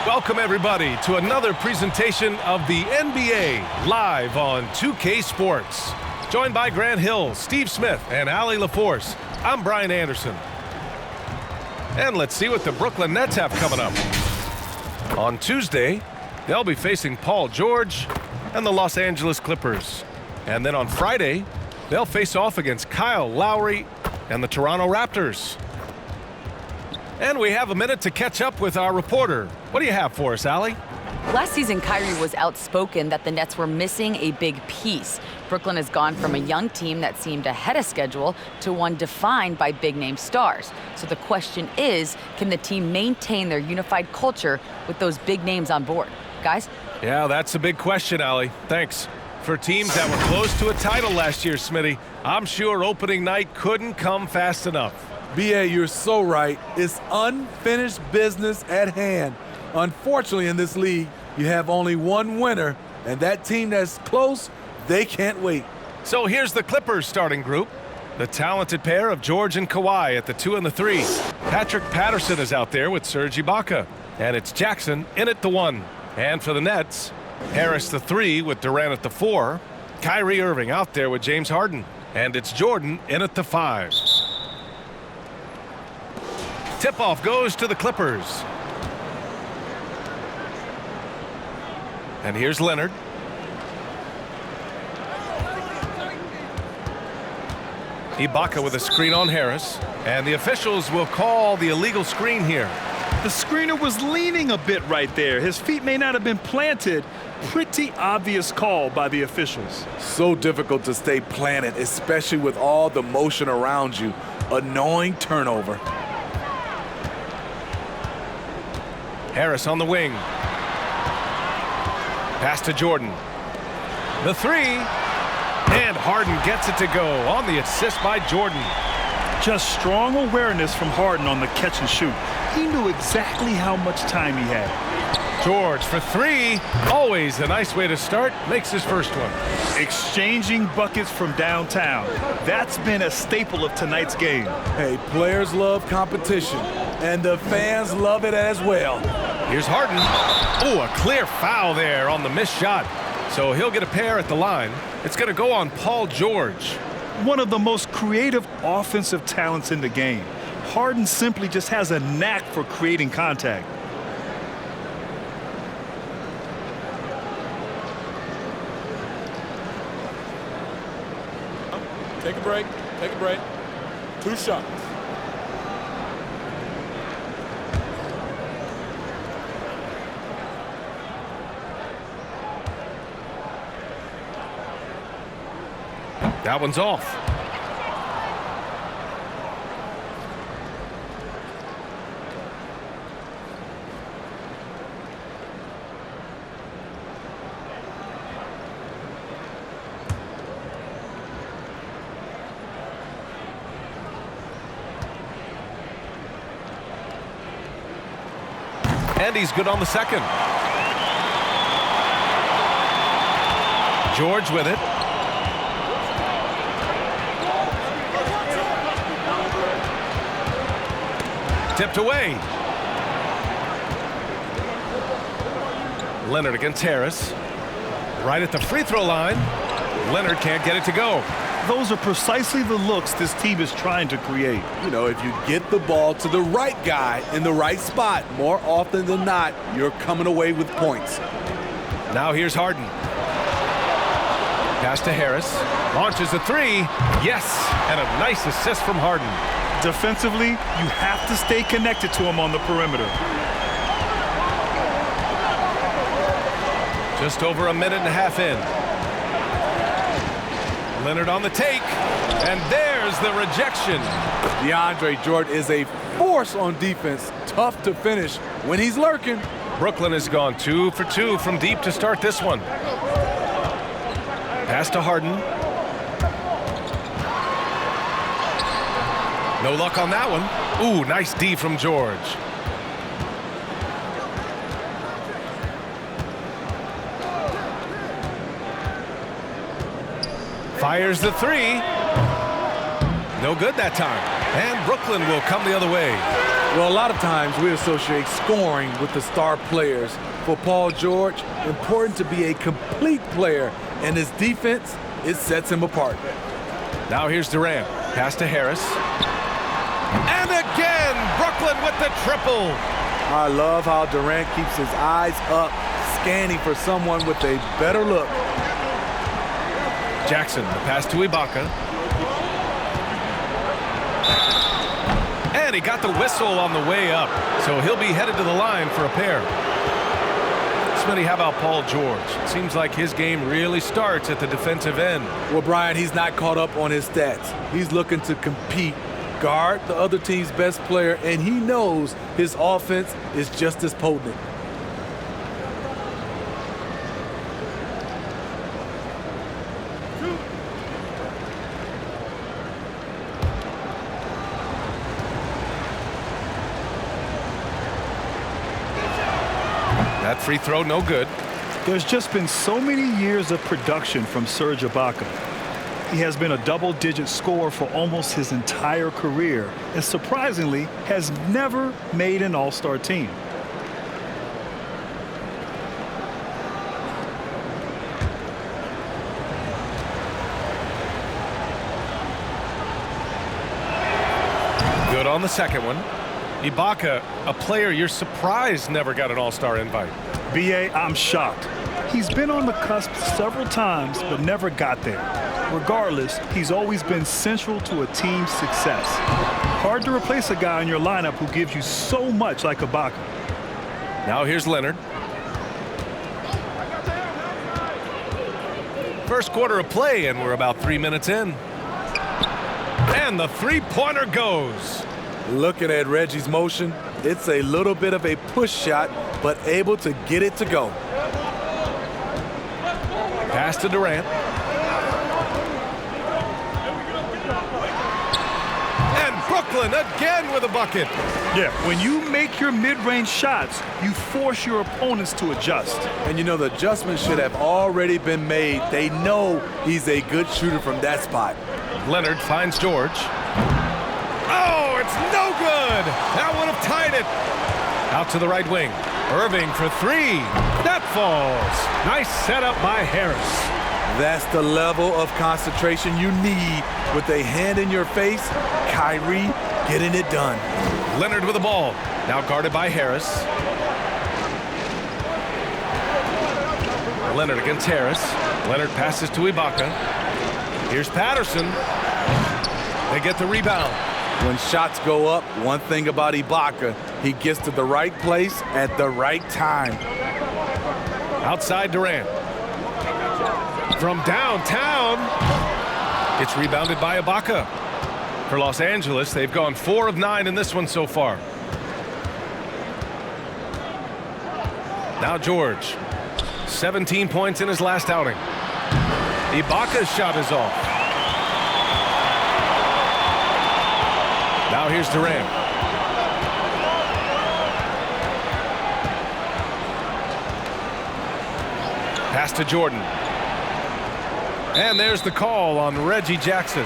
Welcome, everybody, to another presentation of the NBA live on 2K Sports. Joined by Grant Hill, Steve Smith, and Allie LaForce, I'm Brian Anderson. And let's see what the Brooklyn Nets have coming up. On Tuesday, they'll be facing Paul George and the Los Angeles Clippers. And then on Friday, they'll face off against Kyle Lowry and the Toronto Raptors. And we have a minute to catch up with our reporter. What do you have for us, Allie? Last season, Kyrie was outspoken that the Nets were missing a big piece. Brooklyn has gone from a young team that seemed ahead of schedule to one defined by big-name stars. So the question is, can the team maintain their unified culture with those big names on board? Guys? Yeah, that's a big question, Allie. Thanks. For teams that were close to a title last year, Smitty, I'm sure opening night couldn't come fast enough. B.A., you're so right. It's unfinished business at hand. Unfortunately, in this league, you have only one winner, and that team that's close, they can't wait. So here's the Clippers starting group. The talented pair of George and Kawhi at the 2 and the 3. Patrick Patterson is out there with Serge Ibaka. And it's Jackson in at the 1. And for the Nets, Harris the 3 with Durant at the 4. Kyrie Irving out there with James Harden. And it's Jordan in at the 5. Tip-off goes to the Clippers. And here's Leonard. Ibaka with a screen on Harris. And the officials will call the illegal screen here. The screener was leaning a bit right there. His feet may not have been planted. Pretty obvious call by the officials. So difficult to stay planted, especially with all the motion around you. Annoying turnover. Harris on the wing. Pass to Jordan. The 3. And Harden gets it to go on the assist by Jordan. Just strong awareness from Harden on the catch and shoot. He knew exactly how much time he had. George for 3. Always a nice way to start. Makes his first one. Exchanging buckets from downtown. That's been a staple of tonight's game. Hey, players love competition, and the fans love it as well. Here's Harden. Oh, a clear foul there on the missed shot. So he'll get a pair at the line. It's going to go on Paul George. One of the most creative offensive talents in the game. Harden simply just has a knack for creating contact. Take a break. Take a break. 2 shots. That one's off. And he's good on the second. George with it. Tipped away. Leonard against Harris. Right at the free throw line. Leonard can't get it to go. Those are precisely the looks this team is trying to create. You know, if you get the ball to the right guy in the right spot, more often than not, you're coming away with points. Now here's Harden. Pass to Harris. Launches a 3. Yes, and a nice assist from Harden. Defensively, you have to stay connected to him on the perimeter. Just over a minute and a half in. Leonard on the take, and there's the rejection. DeAndre Jordan is a force on defense. Tough to finish when he's lurking. Brooklyn has gone 2 for 2 from deep to start this one. Pass to Harden. No luck on that one. Ooh, nice D from George. Fires the 3. No good that time. And Brooklyn will come the other way. Well, a lot of times we associate scoring with the star players. For Paul George, important to be a complete player, and his defense, it sets him apart. Now here's Durant. Pass to Harris. And again, Brooklyn with the triple. I love how Durant keeps his eyes up, scanning for someone with a better look. Jackson, the pass to Ibaka. And he got the whistle on the way up, so he'll be headed to the line for a pair. Smitty, how about Paul George? It seems like his game really starts at the defensive end. Well, Brian, he's not caught up on his stats. He's looking to compete, guard the other team's best player, and he knows his offense is just as potent. That free throw, no good. There's just been so many years of production from Serge Ibaka. He has been a double-digit scorer for almost his entire career, and surprisingly, has never made an all-star team. Good on the second one. Ibaka, a player you're surprised never got an all-star invite. B.A., I'm shocked. He's been on the cusp several times, but never got there. Regardless, he's always been central to a team's success. Hard to replace a guy in your lineup who gives you so much like Ibaka. Now here's Leonard. First quarter of play, and we're about 3 minutes in. And the three-pointer goes. Looking at Reggie's motion, it's a little bit of a push shot, but able to get it to go. Pass to Durant. And Brooklyn again with a bucket. Yeah, when you make your mid-range shots, you force your opponents to adjust. And you know the adjustment should have already been made. They know he's a good shooter from that spot. Leonard finds George. Oh, it's no good. That would have tied it. Out to the right wing. Irving for three. That falls. Nice setup by Harris. That's the level of concentration you need with a hand in your face. Kyrie getting it done. Leonard with the ball. Now guarded by Harris. Leonard against Harris. Leonard passes to Ibaka. Here's Patterson. They get the rebound. When shots go up, one thing about Ibaka, he gets to the right place at the right time. Outside Durant. From downtown. It's rebounded by Ibaka. For Los Angeles, they've gone 4 of 9 in this one so far. Now George. 17 points in his last outing. Ibaka's shot is off. Now here's Durant. Pass to Jordan. And there's the call on Reggie Jackson.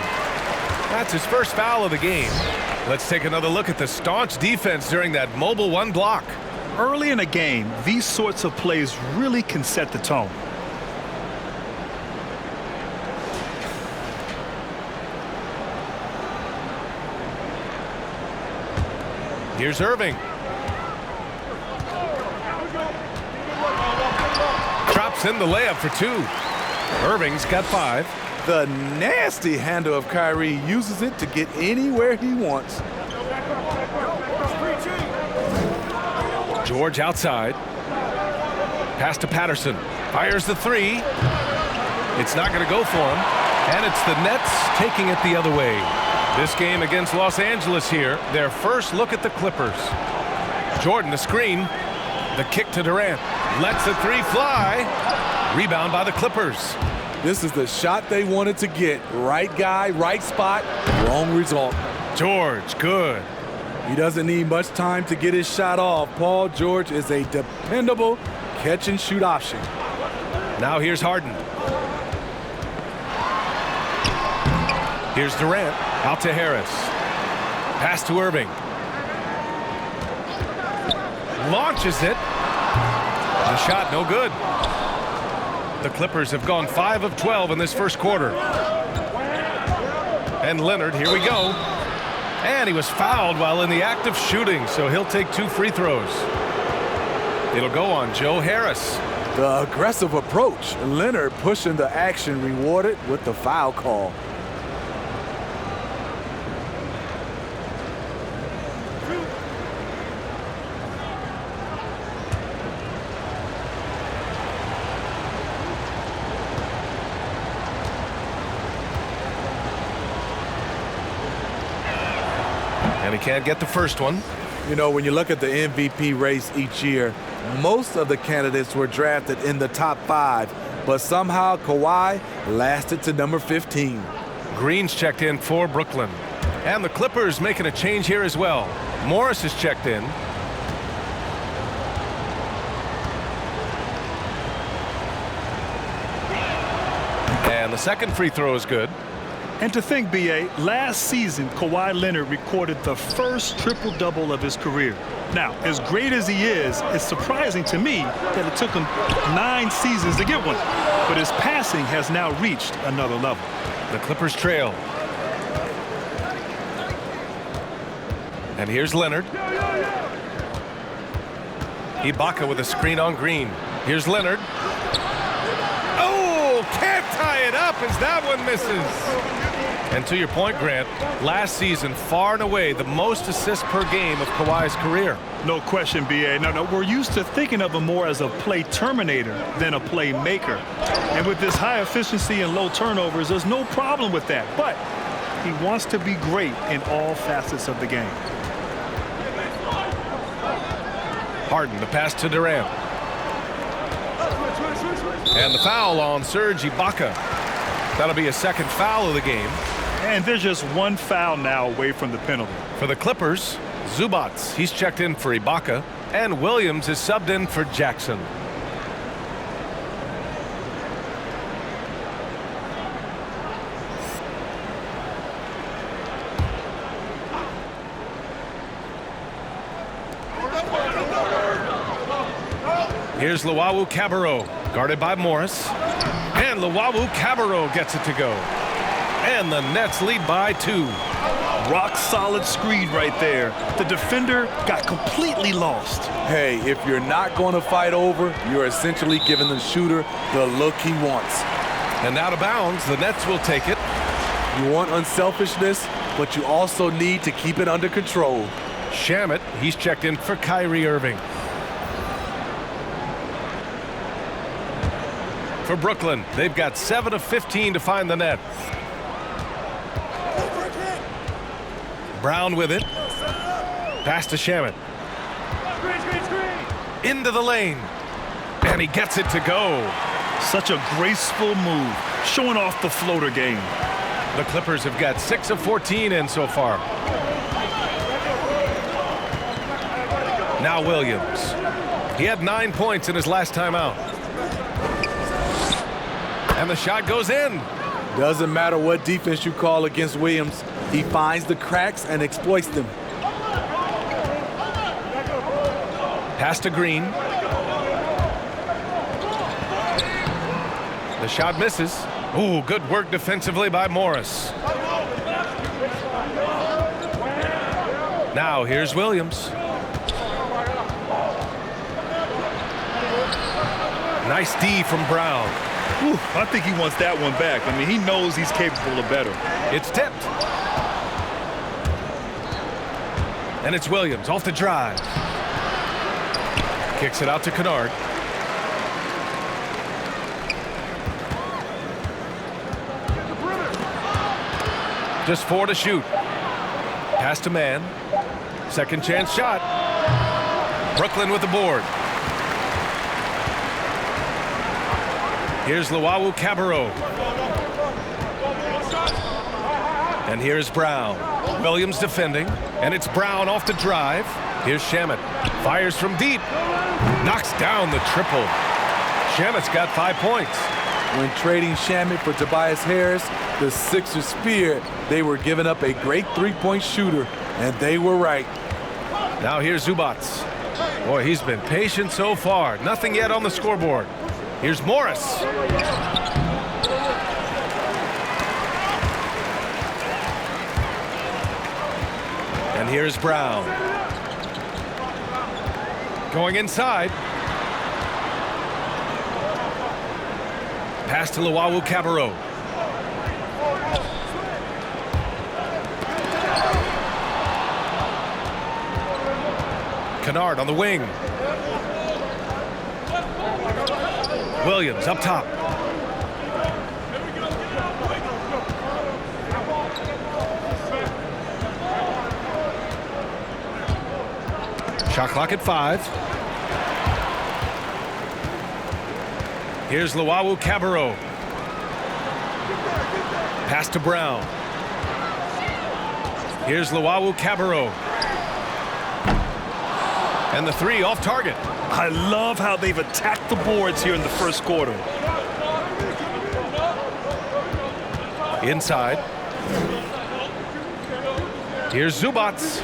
That's his first foul of the game. Let's take another look at the staunch defense during that mobile one block. Early in a game, these sorts of plays really can set the tone. Here's Irving. Drops in the layup for 2. Irving's got 5. The nasty handle of Kyrie uses it to get anywhere he wants. George outside. Pass to Patterson. Fires the 3. It's not going to go for him. And it's the Nets taking it the other way. This game against Los Angeles here, their first look at the Clippers. Jordan, the screen. The kick to Durant. Lets the 3 fly. Rebound by the Clippers. This is the shot they wanted to get. Right guy, right spot, wrong result. George, good. He doesn't need much time to get his shot off. Paul George is a dependable catch-and-shoot option. Now here's Harden. Here's Durant. Out to Harris. Pass to Irving. launches it. The shot no good. The Clippers have gone 5 of 12 in this first quarter. And Leonard, here we go. And he was fouled while in the act of shooting, so he'll take 2 free throws. It'll go on Joe Harris. The aggressive approach. Leonard pushing the action, rewarded with the foul call. And he can't get the first one. You know, when you look at the MVP race each year, most of the candidates were drafted in the top 5, but somehow Kawhi lasted to number 15. Green's checked in for Brooklyn. And the Clippers making a change here as well. Morris is checked in. And the second free throw is good. And to think, B.A., last season, Kawhi Leonard recorded the first triple-double of his career. Now, as great as he is, it's surprising to me that it took him 9 seasons to get one. But his passing has now reached another level. The Clippers trail. And here's Leonard. Ibaka with a screen on Green. Here's Leonard. Oh, can't tie it up as that one misses. And to your point, Grant, last season, far and away, the most assists per game of Kawhi's career. No question, B.A. No, we're used to thinking of him more as a play terminator than a play maker. And with this high efficiency and low turnovers, there's no problem with that. But he wants to be great in all facets of the game. Harden, the pass to Durant. And the foul on Serge Ibaka. That'll be a second foul of the game. And there's just one foul now away from the penalty. For the Clippers, Zubats, he's checked in for Ibaka, and Williams is subbed in for Jackson. Here's Luwawu Cabarrot, guarded by Morris. And Luwawu Cabarrot gets it to go. And the Nets lead by 2. Rock solid screen right there. The defender got completely lost. Hey, if you're not going to fight over, you're essentially giving the shooter the look he wants. And out of bounds, the Nets will take it. You want unselfishness, but you also need to keep it under control. Shamet, he's checked in for Kyrie Irving. For Brooklyn, they've got 7 of 15 to find the net. Brown with it. Pass to Shamet. Into the lane. And he gets it to go. Such a graceful move, showing off the floater game. The Clippers have got 6 of 14 in so far. Now Williams. He had 9 points in his last time out. And the shot goes in. Doesn't matter what defense you call against Williams. He finds the cracks and exploits them. Pass to Green. The shot misses. Ooh, good work defensively by Morris. Now here's Williams. Nice D from Brown. Ooh, I think he wants that one back. I mean, he knows he's capable of better. It's tipped. And it's Williams off the drive. Kicks it out to Kennard. Just 4 to shoot. Pass to man. Second chance shot. Brooklyn with the board. Here's Luwawu Cabarrot. And here's Brown. Williams defending. And it's Brown off the drive. Here's Shamet. Fires from deep. Knocks down the triple. Shamet's got 5 points. When trading Shamet for Tobias Harris, the Sixers feared they were giving up a great three-point shooter, and they were right. Now here's Zubats. Boy, he's been patient so far. Nothing yet on the scoreboard. Here's Morris. And here's Brown. Going inside. Pass to Layup. Kennard on the wing. Williams up top. Shot clock at 5. Here's Layup. Pass to Brown. Here's Layup. And the 3 off target. I love how they've attacked the boards here in the first quarter. Inside. Here's Zubats.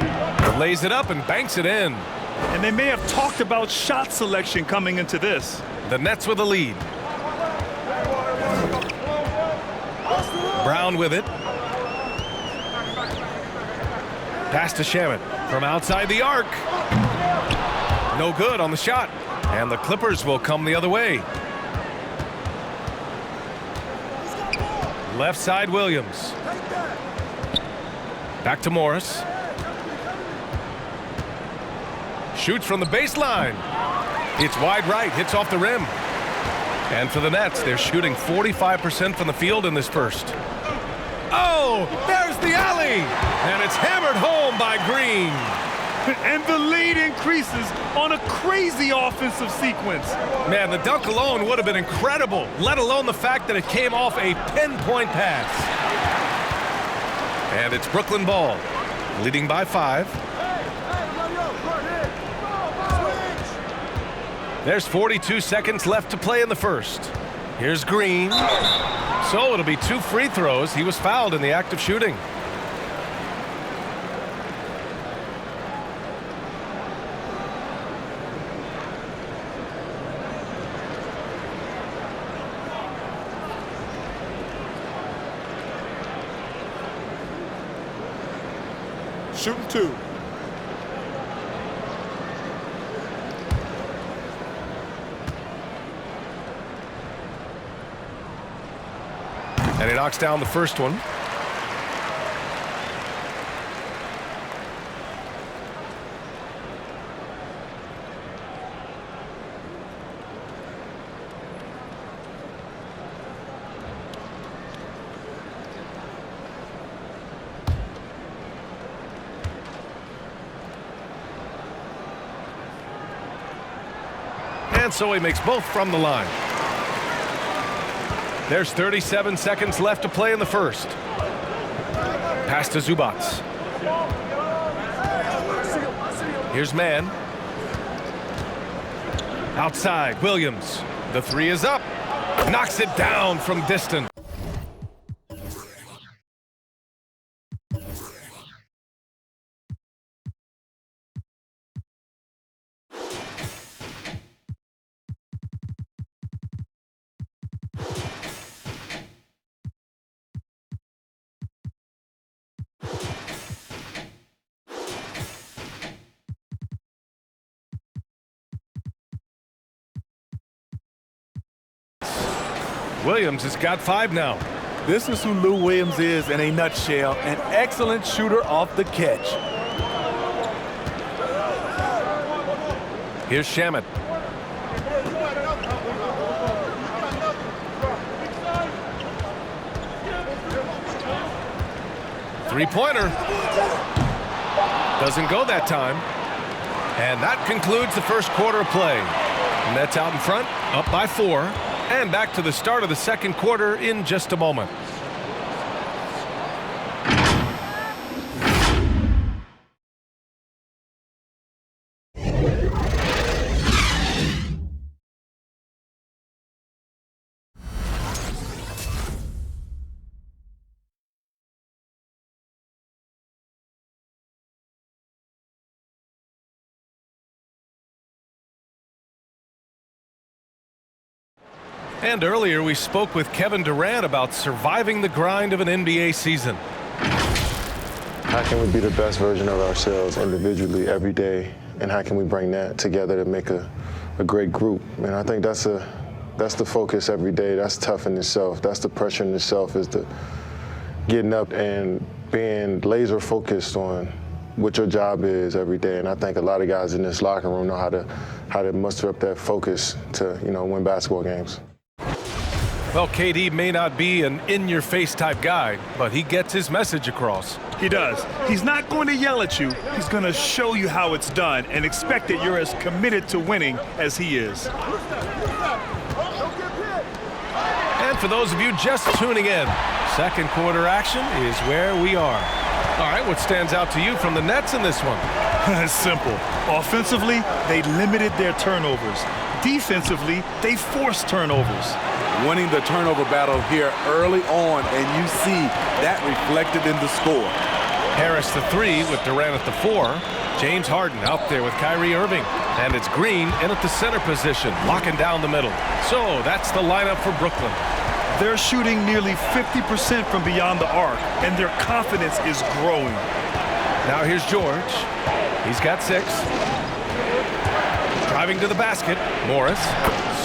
Lays it up and banks it in. And they may have talked about shot selection coming into this. The Nets with a lead. Brown with it. Pass to Shamet from outside the arc. No good on the shot. And the Clippers will come the other way. Left side, Williams. Back to Morris. Shoots from the baseline. It's wide right, hits off the rim. And for the Nets, they're shooting 45% from the field in this first. Oh, there's the alley. And it's hammered home by Green. And the lead increases on a crazy offensive sequence. Man, the dunk alone would have been incredible, let alone the fact that it came off a pinpoint pass. And it's Brooklyn ball, leading by 5. There's 42 seconds left to play in the first. Here's Green. So it'll be 2 free throws. He was fouled in the act of shooting. Shooting 2. And he knocks down the first one. And so he makes both from the line. There's 37 seconds left to play in the first. Pass to Zubats. Here's Mann. Outside, Williams. The 3 is up. Knocks it down from distance. Williams has got 5 now. This is who Lou Williams is in a nutshell. An excellent shooter off the catch. Here's Shamet. Three-pointer. Doesn't go that time. And that concludes the first quarter of play. Nets out in front, up by 4. And back to the start of the second quarter in just a moment. And earlier we spoke with Kevin Durant about surviving the grind of an NBA season. How can we be the best version of ourselves individually every day, and how can we bring that together to make a great group? And I think that's the focus every day. That's tough in itself. That's the pressure in itself, is the getting up and being laser focused on what your job is every day. And I think a lot of guys in this locker room know how to muster up that focus to, win basketball games. Well, KD may not be an in-your-face type guy, but he gets his message across. He does. He's not going to yell at you. He's going to show you how it's done and expect that you're as committed to winning as he is. And for those of you just tuning in, second quarter action is where we are. All right, what stands out to you from the Nets in this one? It's simple. Offensively, they limited their turnovers. Defensively, they forced turnovers. Winning the turnover battle here early on, and you see that reflected in the score. Harris the 3 with Durant at the 4. James Harden out there with Kyrie Irving. And it's Green in at the center position, locking down the middle. So that's the lineup for Brooklyn. They're shooting nearly 50% from beyond the arc, and their confidence is growing. Now here's George. He's got 6. Driving to the basket, Morris.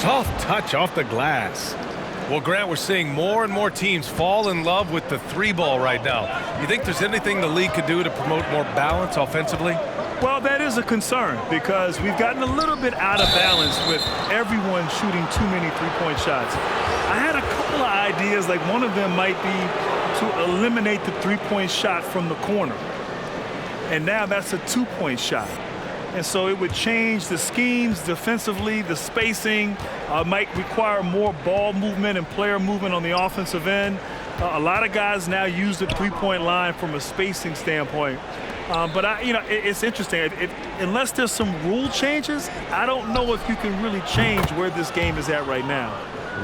Soft touch off the glass. Well, Grant, we're seeing more and more teams fall in love with the 3-ball right now. You think there's anything the league could do to promote more balance offensively? Well, that is a concern because we've gotten a little bit out of balance with everyone shooting too many three-point shots. I had a couple of ideas, like one of them might be to eliminate the three-point shot from the corner. And now that's a 2-point shot. And so it would change the schemes defensively, the spacing, might require more ball movement and player movement on the offensive end. A lot of guys now use the three-point line from a spacing standpoint. But it's interesting. Unless there's some rule changes, I don't know if you can really change where this game is at right now.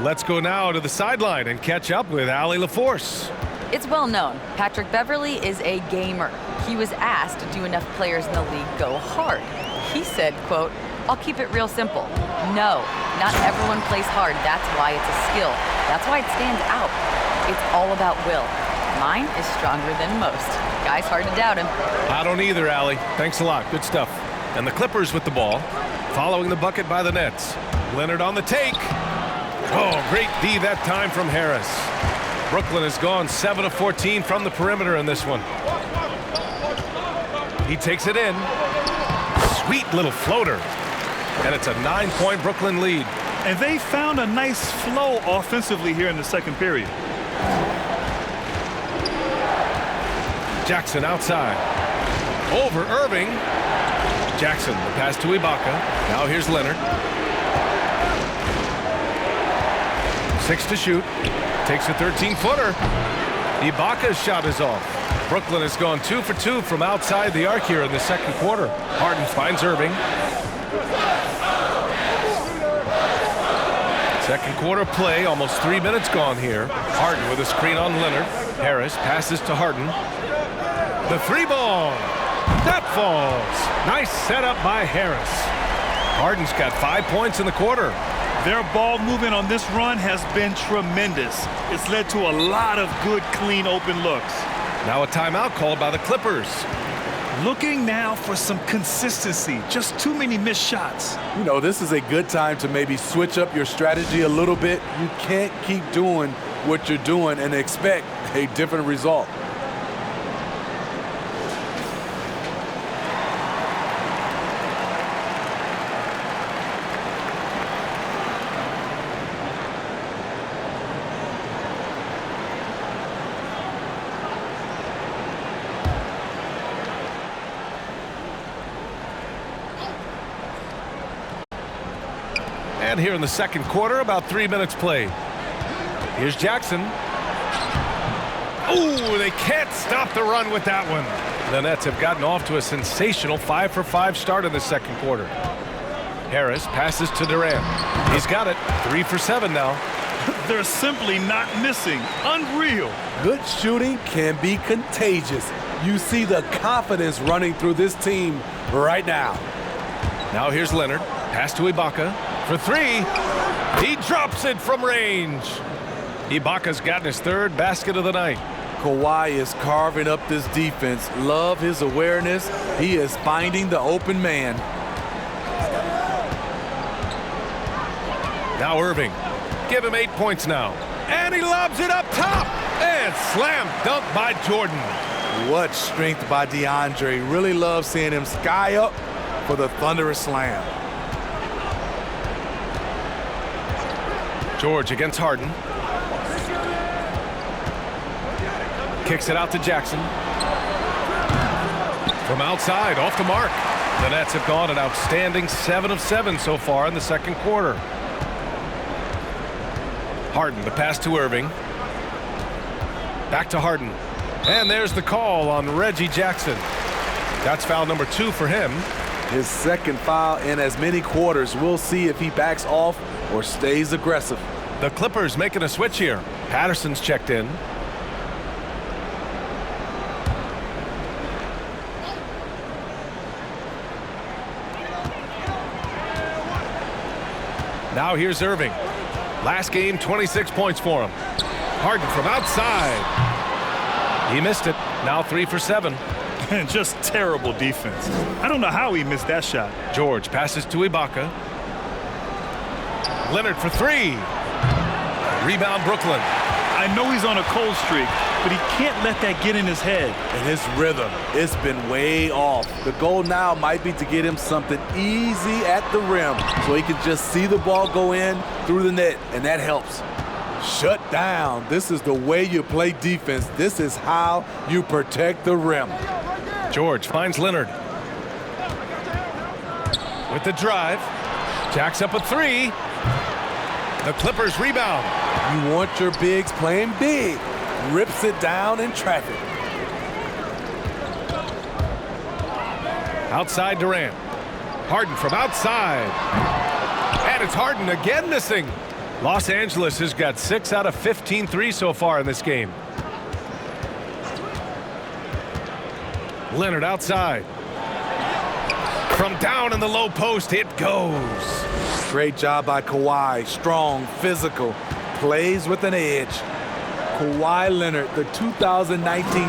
Let's go now to the sideline and catch up with Allie LaForce. It's well known, Patrick Beverley is a gamer. He was asked, do enough players in the league go hard? He said, quote, I'll keep it real simple. No, not everyone plays hard. That's why it's a skill. That's why it stands out. It's all about will. Mine is stronger than most. Guy's hard to doubt him. I don't either, Allie. Thanks a lot. Good stuff. And the Clippers with the ball, following the bucket by the Nets. Leonard on the take. Oh, great D that time from Harris. Brooklyn has gone 7 of 14 from the perimeter in this one. He takes it in. Sweet little floater. And it's a 9-point Brooklyn lead. And they found a nice flow offensively here in the second period. Jackson outside. Over Irving. Jackson, the pass to Ibaka. Now here's Leonard. 6 to shoot. Takes a 13-footer. Ibaka's shot is off. Brooklyn has gone 2 for 2 from outside the arc here in the second quarter. Harden finds Irving. Second quarter play, almost 3 minutes gone here. Harden with a screen on Leonard. Harris passes to Harden. The 3-ball. That falls. Nice setup by Harris. Harden's got 5 points in the quarter. Their ball movement on this run has been tremendous. It's led to a lot of good, clean, open looks. Now a timeout called by the Clippers. Looking now for some consistency. Just too many missed shots. This is a good time to maybe switch up your strategy a little bit. You can't keep doing what you're doing and expect a different result. And here in the second quarter, about 3 minutes played. Here's Jackson. Oh, they can't stop the run with that one. The Nets have gotten off to a sensational 5-for-5 start in the second quarter. Harris passes to Durant. He's got it. 3 for 7 now. They're simply not missing. Unreal. Good shooting can be contagious. You see the confidence running through this team right now. Now here's Leonard. Pass to Ibaka for 3. He drops it from range. Ibaka's gotten his third basket of the night. Kawhi is carving up this defense. Love his awareness. He is finding the open man. Now Irving. Give him 8 points now. And he lobs it up top. And slam dunk by Jordan. What strength by DeAndre. Really love seeing him sky up for the thunderous slam. George against Harden. Kicks it out to Jackson. From outside, off the mark. The Nets have gone an outstanding 7 of 7 so far in the second quarter. Harden, the pass to Irving. Back to Harden. And there's the call on Reggie Jackson. That's foul number 2 for him. His second foul in as many quarters. We'll see if he backs off or stays aggressive. The Clippers making a switch here. Patterson's checked in. Now here's Irving. Last game, 26 points for him. Harden from outside. He missed it. Now 3 for 7. And just terrible defense. I don't know how he missed that shot. George passes to Ibaka. Leonard for 3. Rebound Brooklyn. I know he's on a cold streak, but he can't let that get in his head. And his rhythm, it's been way off. The goal now might be to get him something easy at the rim so he can just see the ball go in through the net, and that helps. Shut down. This is the way you play defense. This is how you protect the rim. George finds Leonard. With the drive. Jacks up a 3. The Clippers rebound. You want your bigs playing big. Rips it down in traffic. Outside Durant. Harden from outside. And it's Harden again missing. Los Angeles has got 6 out of 15 threes so far in this game. Leonard outside. From down in the low post, it goes. Great job by Kawhi. Strong, physical, plays with an edge. Kawhi Leonard, the 2019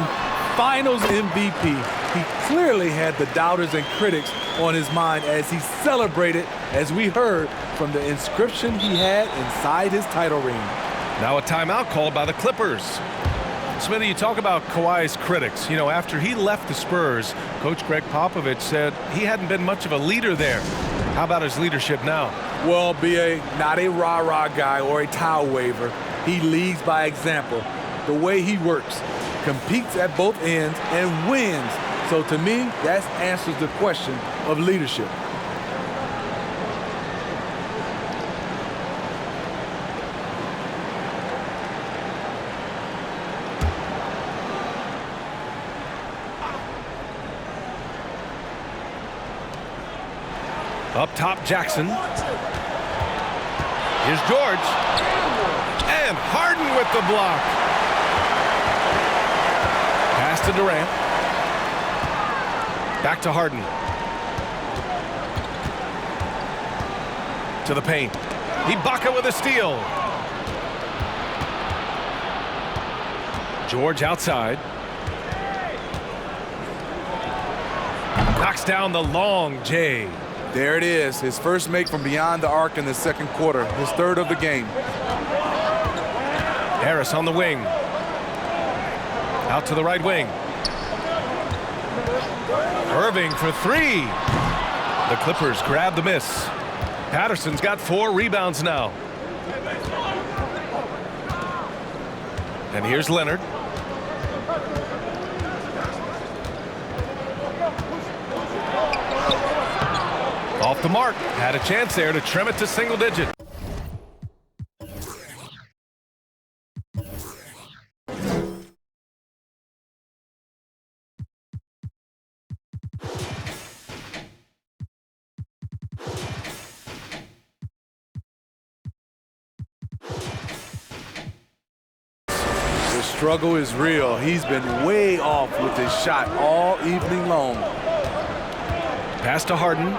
Finals MVP. He clearly had the doubters and critics on his mind as he celebrated, as we heard, from the inscription he had inside his title ring. Now a timeout called by the Clippers. Smitty, you talk about Kawhi's critics. You know, after he left the Spurs, Coach Greg Popovich said he hadn't been much of a leader there. How about his leadership now? Well, B.A., not a rah-rah guy or a towel waver. He leads by example. The way he works, competes at both ends, and wins. So to me, that answers the question of leadership. Up top, Jackson. Here's George. And Harden with the block. Pass to Durant. Back to Harden. To the paint. Ibaka with a steal. George outside. Knocks down the long J. There it is, his first make from beyond the arc in the second quarter, his third of the game. Harris on the wing. Out to the right wing. Irving for 3. The Clippers grab the miss. Patterson's got 4 rebounds now. And here's Leonard. Off the mark. Had a chance there to trim it to single digit. The struggle is real. He's been way off with his shot all evening long. Pass to Harden.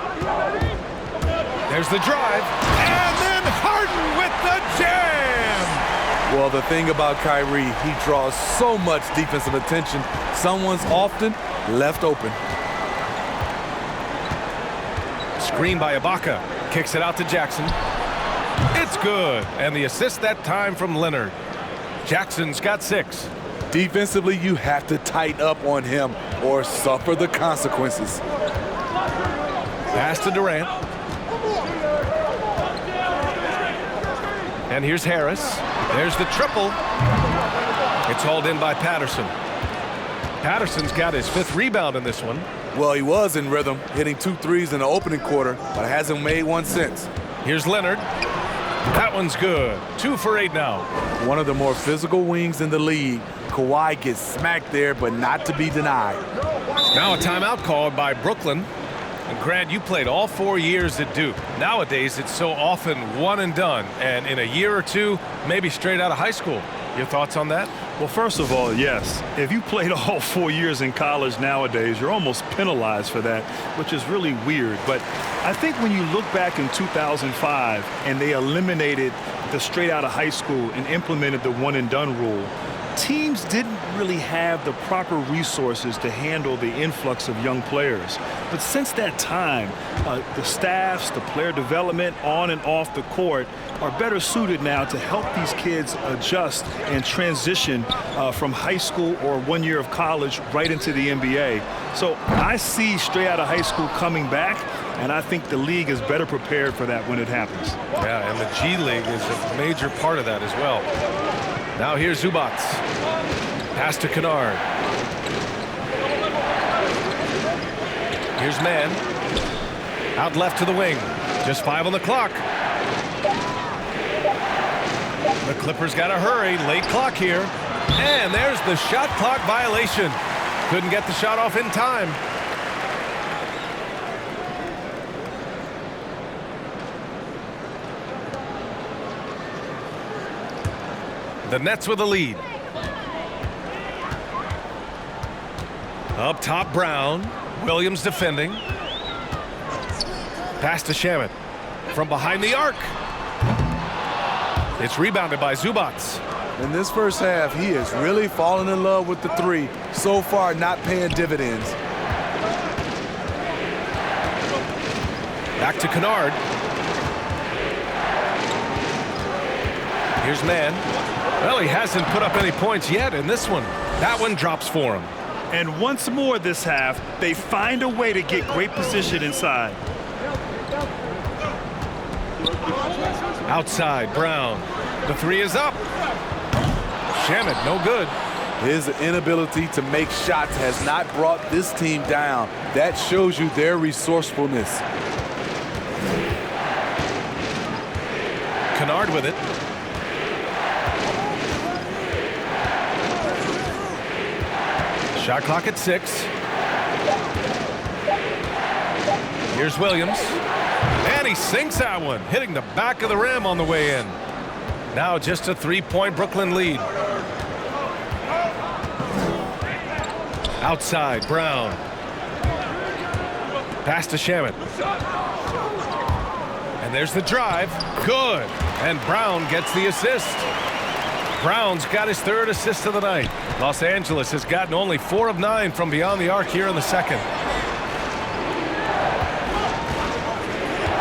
There's the drive. And then Harden the jam! Well, the thing about Kyrie, he draws so much defensive attention, someone's often left open. Screen by Ibaka. Kicks it out to Jackson. It's good. And the assist that time from Leonard. Jackson's got 6. Defensively, you have to tighten up on him or suffer the consequences. Pass to Durant. And here's Harris. There's the triple. It's hauled in by Patterson. Patterson's got his 5th rebound in this one. Well, he was in rhythm, hitting 2 threes in the opening quarter, but hasn't made one since. Here's Leonard. That one's good. 2 for 8 now. One of the more physical wings in the league. Kawhi gets smacked there, but not to be denied. Now a timeout called by Brooklyn. And Grant, you played all 4 years at Duke. Nowadays, it's so often one and done. And in a year or two, maybe straight out of high school. Your thoughts on that? Well, first of all, yes. If you played all 4 years in college nowadays, you're almost penalized for that, which is really weird. But I think when you look back in 2005 and they eliminated the straight out of high school and implemented the one and done rule, teams didn't really have the proper resources to handle the influx of young players. But since that time, the staffs, the player development on and off the court are better suited now to help these kids adjust and transition from high school or 1 year of college right into the NBA. So I see straight out of high school coming back, and I think the league is better prepared for that when it happens. Yeah, and the G League is a major part of that as well. Now here's Zubats. Pass to Kennard. Here's Mann. Out left to the wing. Just 5 on the clock. The Clippers got to hurry. Late clock here. And there's the shot clock violation. Couldn't get the shot off in time. The Nets with a lead. Up top, Brown. Williams defending. Pass to Shamet. From behind the arc. It's rebounded by Zubats. In this first half, he has really fallen in love with the 3. So far, not paying dividends. Back to Kennard. Here's Mann. Well, he hasn't put up any points yet in this one. That one drops for him. And once more this half, they find a way to get great position inside. Outside, Brown. The 3 is up. Shamet, no good. His inability to make shots has not brought this team down. That shows you their resourcefulness. Kennard with it. Shot clock at 6. Here's Williams. And he sinks that one, hitting the back of the rim on the way in. Now just a 3-point Brooklyn lead. Outside, Brown. Pass to Shamet. And there's the drive. Good. And Brown gets the assist. Brown's got his 3rd assist of the night. Los Angeles has gotten only 4 of 9 from beyond the arc here in the second.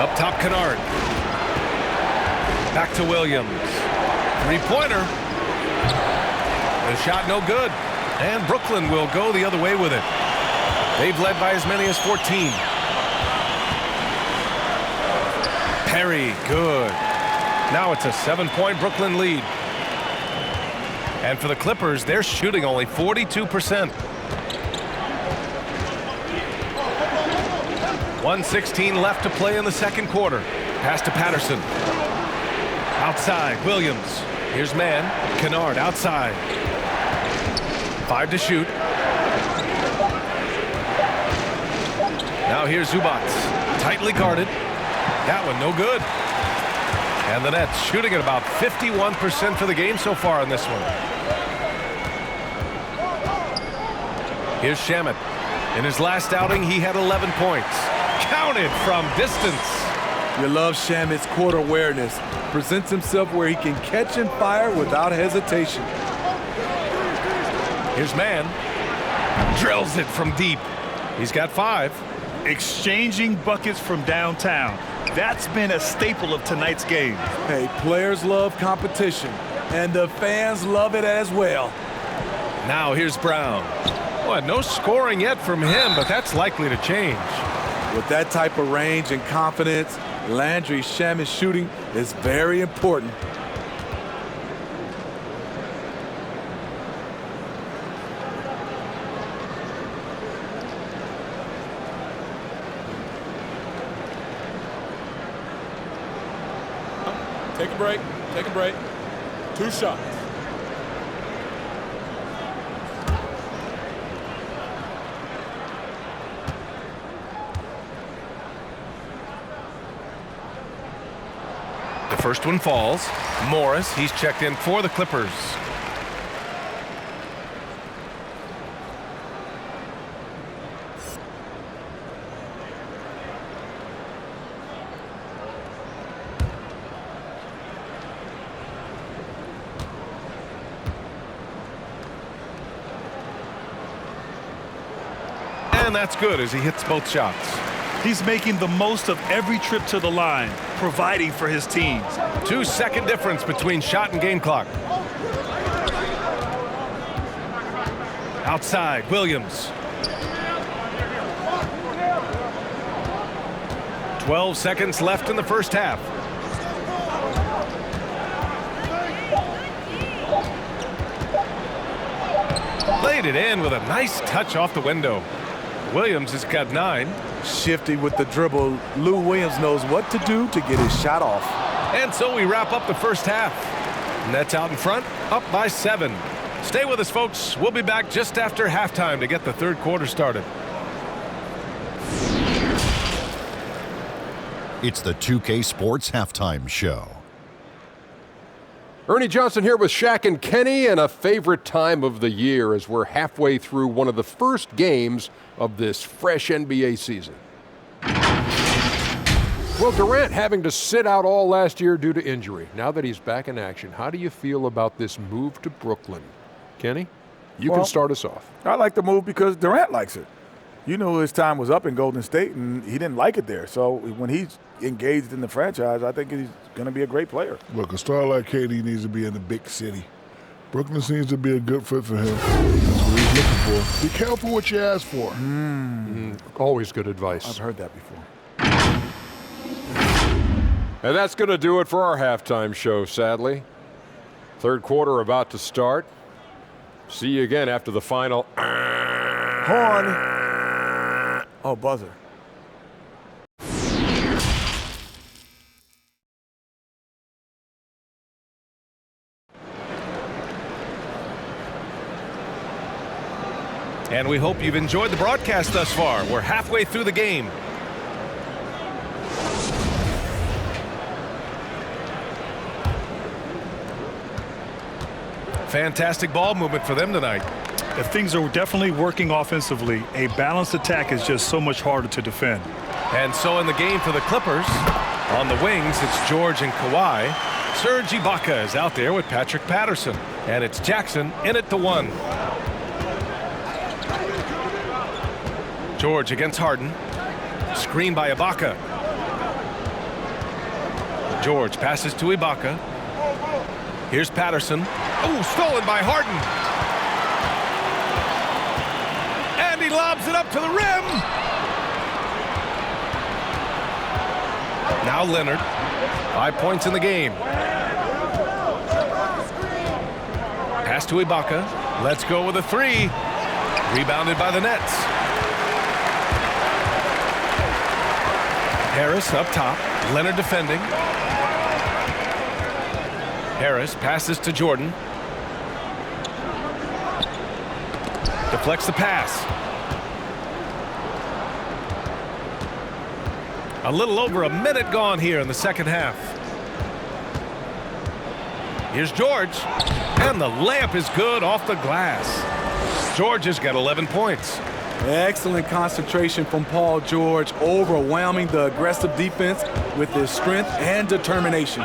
Up top, Kennard. Back to Williams. 3-pointer. The shot no good. And Brooklyn will go the other way with it. They've led by as many as 14. Perry, good. Now it's a 7-point Brooklyn lead. And for the Clippers, they're shooting only 42%. 1:16 left to play in the second quarter. Pass to Patterson. Outside, Williams. Here's Mann. Kennard outside. 5 to shoot. Now here's Zubats. Tightly guarded. That one no good. And the Nets shooting at about 51% for the game so far in this one. Here's Shamet. In his last outing, he had 11 points. Counted from distance. You love Shamit's court awareness. Presents himself where he can catch and fire without hesitation. Here's man. Drills it from deep. He's got 5. Exchanging buckets from downtown. That's been a staple of tonight's game. Hey, players love competition, and the fans love it as well. Now here's Brown. Well, no scoring yet from him, but that's likely to change. With that type of range and confidence, Landry Shamit's shooting is very important. Take a break. Take a break. 2 shots. The first one falls. Morris, he's checked in for the Clippers. And that's good as he hits both shots. He's making the most of every trip to the line, providing for his teams. 2-second difference between shot and game clock. Outside, Williams. 12 seconds left in the first half. Laid it in with a nice touch off the window. Williams has got 9. Shifty with the dribble, Lou Williams knows what to do to get his shot off. And so we wrap up the first half. Nets out in front, up by 7. Stay with us, folks. We'll be back just after halftime to get the third quarter started. It's the 2K Sports Halftime Show. Ernie Johnson here with Shaq and Kenny, and a favorite time of the year as we're halfway through one of the first games of this fresh NBA season. Well, Durant having to sit out all last year due to injury. Now that he's back in action, how do you feel about this move to Brooklyn? Kenny, you can start us off. I like the move because Durant likes it. You know his time was up in Golden State, and he didn't like it there. So when he's engaged in the franchise, I think he's going to be a great player. Look, a star like KD needs to be in the big city. Brooklyn seems to be a good fit for him. That's what he's looking for. Be careful what you ask for. Always good advice. I've heard that before. And that's going to do it for our halftime show, sadly. Third quarter about to start. See you again after the final. Horn. Oh, buzzer. And we hope you've enjoyed the broadcast thus far. We're halfway through the game. Fantastic ball movement for them tonight. If things are definitely working offensively, a balanced attack is just so much harder to defend. And so in the game for the Clippers, on the wings, it's George and Kawhi. Serge Ibaka is out there with Patrick Patterson. And it's Jackson in at the 1. George against Harden. Screen by Ibaka. George passes to Ibaka. Here's Patterson. Oh, stolen by Harden. And he lobs it up to the rim. Now Leonard. 5 points in the game. Pass to Ibaka. Let's go with a 3. Rebounded by the Nets. Harris up top. Leonard defending. Harris passes to Jordan. Deflects the pass. A little over a minute gone here in the second half. Here's George. And the layup is good off the glass. George has got 11 points. Excellent concentration from Paul George, overwhelming the aggressive defense with his strength and determination.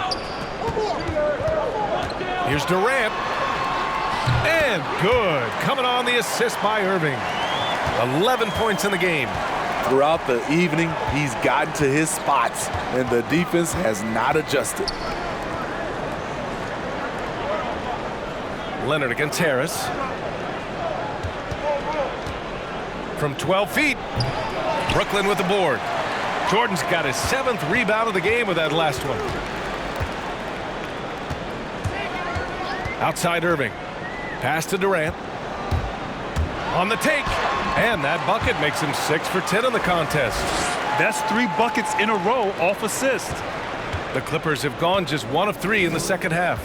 Here's Durant. And good. Coming on the assist by Irving. 11 points in the game. Throughout the evening, he's gotten to his spots, and the defense has not adjusted. Leonard against Harris. From 12 feet. Brooklyn with the board. Jordan's got his 7th rebound of the game with that last one. Outside Irving. Pass to Durant. On the take. And that bucket makes him 6 for 10 in the contest. That's 3 buckets in a row off assist. The Clippers have gone just 1 of 3 in the second half.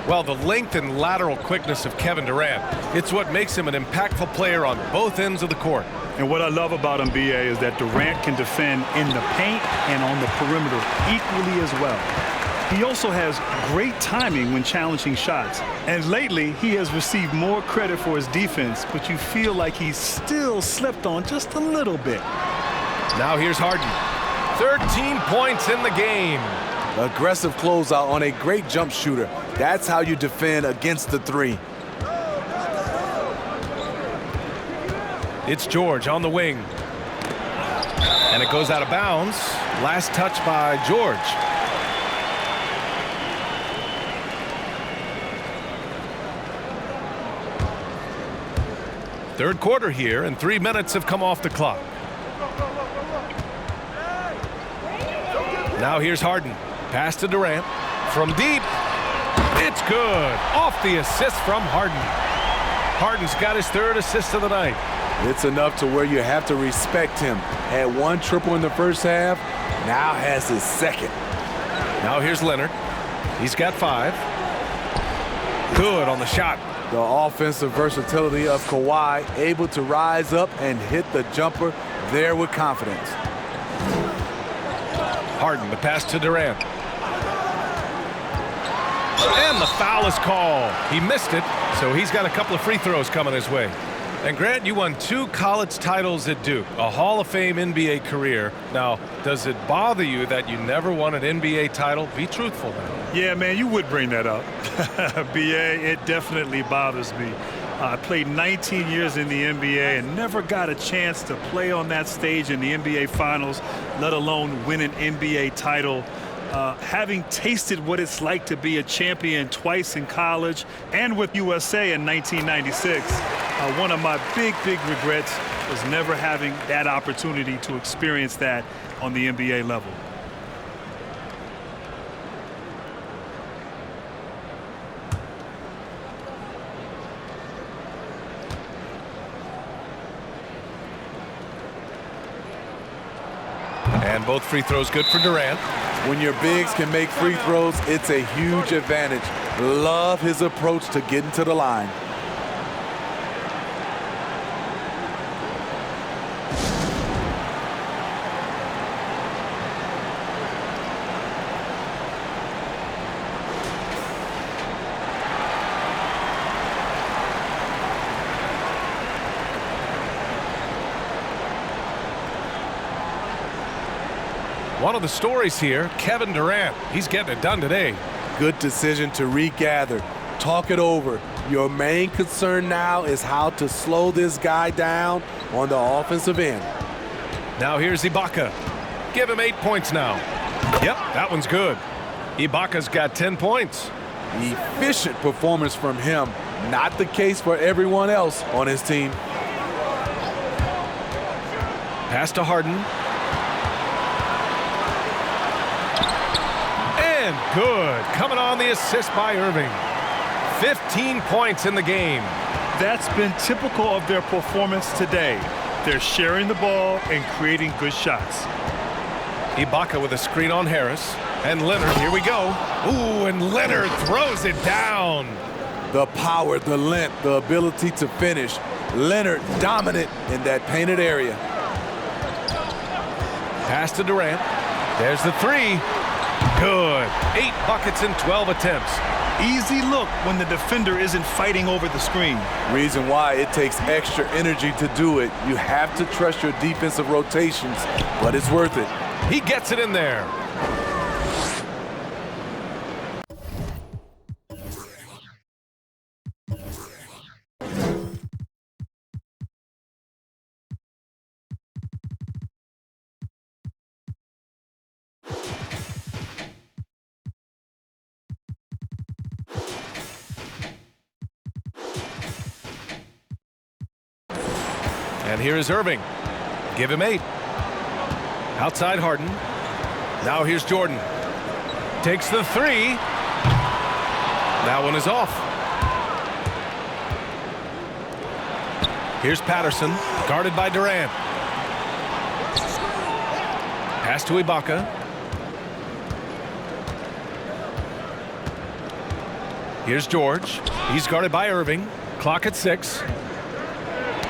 Well, the length and lateral quickness of Kevin Durant, it's what makes him an impactful player on both ends of the court. And what I love about him, BA, is that Durant can defend in the paint and on the perimeter equally as well. He also has great timing when challenging shots. And lately, he has received more credit for his defense, but you feel like he's still slipped on just a little bit. Now here's Harden. 13 points in the game. Aggressive closeout on a great jump shooter. That's how you defend against the 3. It's George on the wing. And it goes out of bounds. Last touch by George. Third quarter here, and 3 minutes have come off the clock. Now here's Harden. Pass to Durant. From deep. It's good. Off the assist from Harden. Harden's got his 3rd assist of the night. It's enough to where you have to respect him. Had 1 triple in the first half, now has his 2nd. Now here's Leonard. He's got 5. Good on the shot. The offensive versatility of Kawhi, able to rise up and hit the jumper there with confidence. Harden, the pass to Durant. And the foul is called. He missed it, so he's got a couple of free throws coming his way. And Grant, you won 2 college titles at Duke, a Hall of Fame NBA career. Now, does it bother you that you never won an NBA title? Be truthful now. Yeah, man, you would bring that up. BA, it definitely bothers me. I played 19 years in the NBA and never got a chance to play on that stage in the NBA Finals, let alone win an NBA title. Having tasted what it's like to be a champion twice in college and with USA in 1996, one of my big regrets was never having that opportunity to experience that on the NBA level. And both free throws good for Durant. When your bigs can make free throws, it's a huge advantage. Love his approach to getting to the line. One of the stories here, Kevin Durant. He's getting it done today. Good decision to regather. Talk it over. Your main concern now is how to slow this guy down on the offensive end. Now here's Ibaka. Give him 8 points now. Yep, that one's good. Ibaka's got 10 points. Efficient performance from him. Not the case for everyone else on his team. Pass to Harden. And good. Coming on the assist by Irving. 15 points in the game. That's been typical of their performance today. They're sharing the ball and creating good shots. Ibaka with a screen on Harris. And Leonard, here we go. Ooh, and Leonard throws it down. The power, the length, the ability to finish. Leonard dominant in that painted area. Pass to Durant. There's the 3. Good. 8 buckets in 12 attempts. easy look when the defender isn't fighting over the screen. Reason why it takes extra energy to do it. You have to trust your defensive rotations, but it's worth it. He gets it in there. And here is Irving. Give him 8. Outside Harden. Now here's Jordan. Takes the 3. That one is off. Here's Patterson, guarded by Durant. Pass to Ibaka. Here's George. He's guarded by Irving. Clock at 6.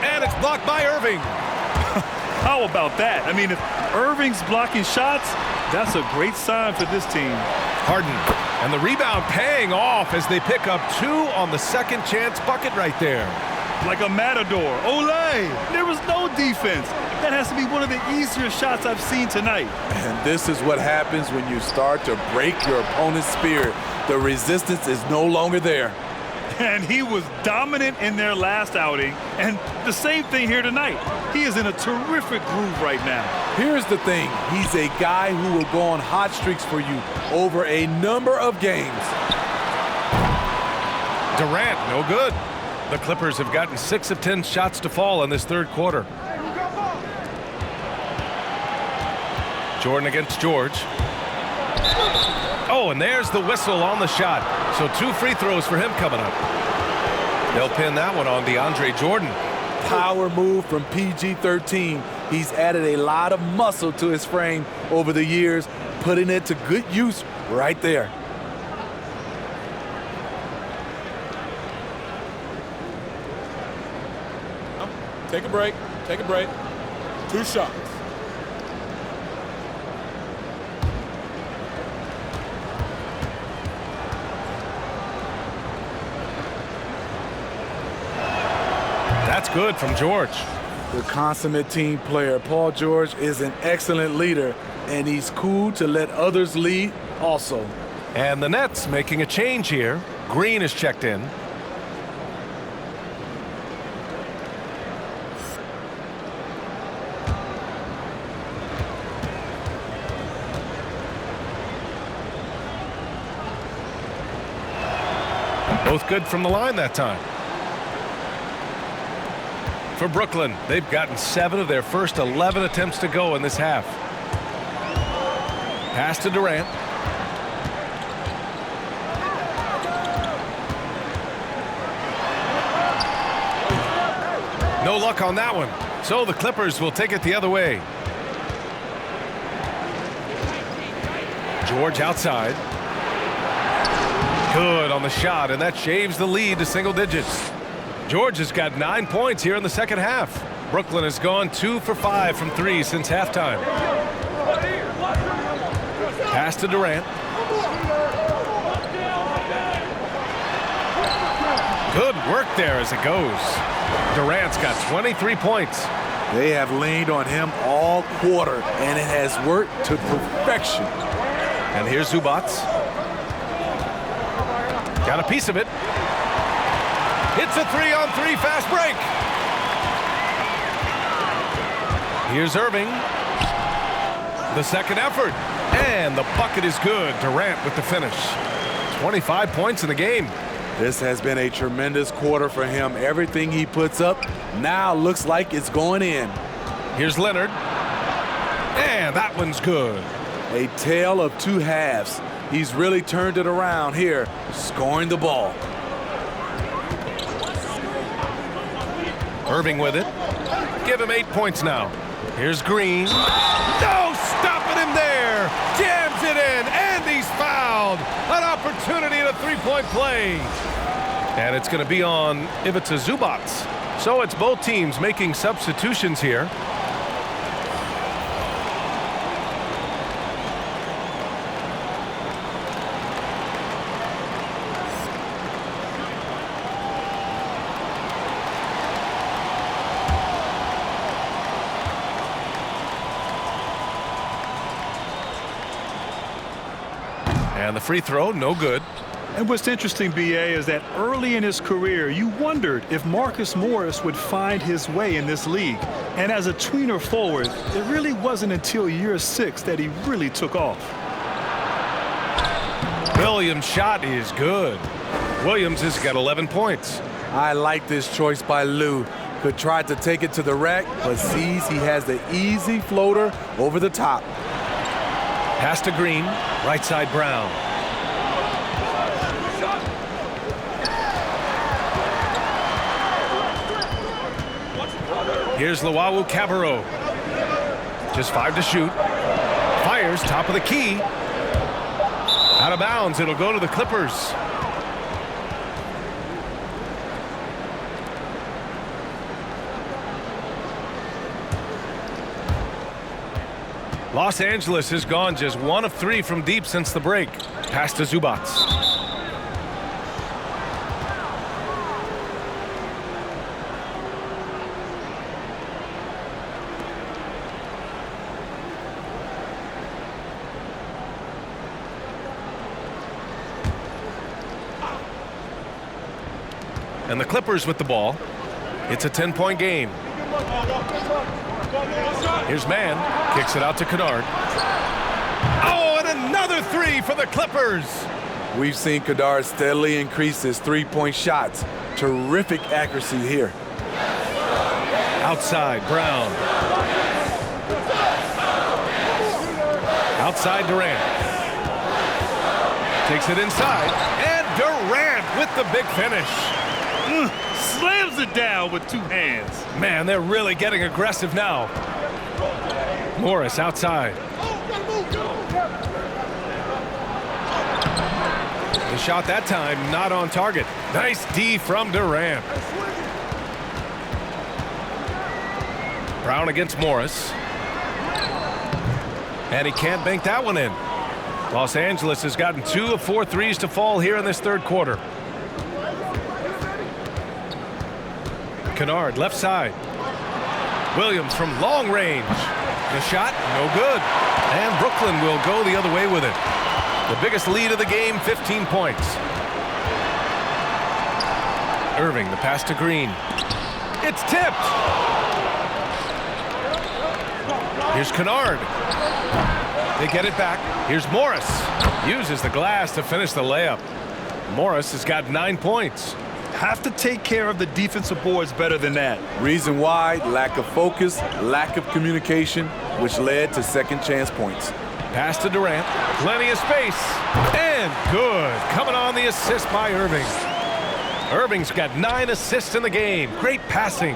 And it's blocked by Irving. How about that? I mean, if Irving's blocking shots, that's a great sign for this team. Harden, and the rebound paying off as they pick up 2 on the second chance bucket right there. Like a matador. Olay! There was no defense. That has to be one of the easier shots I've seen tonight. And this is what happens when you start to break your opponent's spirit. The resistance is no longer there. And he was dominant in their last outing. And the same thing here tonight. He is in a terrific groove right now. Here's the thing. He's a guy who will go on hot streaks for you over a number of games. Durant, no good. The Clippers have gotten 6 of 10 shots to fall in this third quarter. Jordan against George. Oh, and there's the whistle on the shot. So 2 free throws for him coming up. They'll pin that one on DeAndre Jordan. Power move from PG-13. He's added a lot of muscle to his frame over the years, putting it to good use right there. Take a break. Take a break. 2 shots. That's good from George. The consummate team player. Paul George is an excellent leader, and he's cool to let others lead also. And the Nets making a change here. Green is checked in. Both good from the line that time. For Brooklyn, they've gotten 7 of their first 11 attempts to go in this half. Pass to Durant. No luck on that one. So the Clippers will take it the other way. George outside. Good on the shot, and that shaves the lead to single digits. George has got 9 points here in the second half. Brooklyn has gone 2 for 5 from 3 since halftime. Pass to Durant. Good work there as it goes. Durant's got 23 points. They have leaned on him all quarter, and it has worked to perfection. And here's Zubac. Got a piece of it. It's a 3-on-3 fast break. Here's Irving. The second effort. And the bucket is good. Durant with the finish. 25 points in the game. This has been a tremendous quarter for him. Everything he puts up now looks like it's going in. Here's Leonard. And that one's good. A tale of 2 halves. He's really turned it around here, scoring the ball. Irving with it. Give him 8 points now. Here's Green. No, stopping him there. Jams it in, and he's fouled. An opportunity at a 3-point play. And it's going to be on Ivica Zubac. So it's both teams making substitutions here. And the free throw, no good. And what's interesting, B.A., is that early in his career, you wondered if Marcus Morris would find his way in this league. And as a tweener forward, it really wasn't until year 6 that he really took off. Williams' shot is good. Williams has got 11 points. I like this choice by Lou. Could try to take it to the rack, but sees he has the easy floater over the top. Pass to Green, right side Brown. Here's Luau Cabarro. Just 5 to shoot. Fires, top of the key. Out of bounds, it'll go to the Clippers. Los Angeles has gone just 1 of 3 from deep since the break. Pass to Zubac. And the Clippers with the ball. It's a 10-point game. Here's Mann. Kicks it out to Kennard. Oh, and another 3 for the Clippers. We've seen Kennard steadily increase his three-point shots. Terrific accuracy here. Outside, Brown. Outside, Durant. Takes it inside. And Durant with the big finish. Slams it down with 2 hands. Man, they're really getting aggressive now. Morris outside. The shot that time not on target. Nice D from Durant. Brown against Morris. And he can't bank that one in. Los Angeles has gotten 2 of 4 threes to fall here in this third quarter. Kennard left side. Williams from long range. The shot, no good. And Brooklyn will go the other way with it. The biggest lead of the game, 15 points. Irving, the pass to Green. It's tipped. Here's Kennard. They get it back. Here's Morris. Uses the glass to finish the layup. Morris has got 9 points. Have to take care of the defensive boards better than that. Reason why, lack of focus, lack of communication, which led to second chance points. Pass to Durant. Plenty of space. And good. Coming on the assist by Irving. Irving's got 9 assists in the game. Great passing.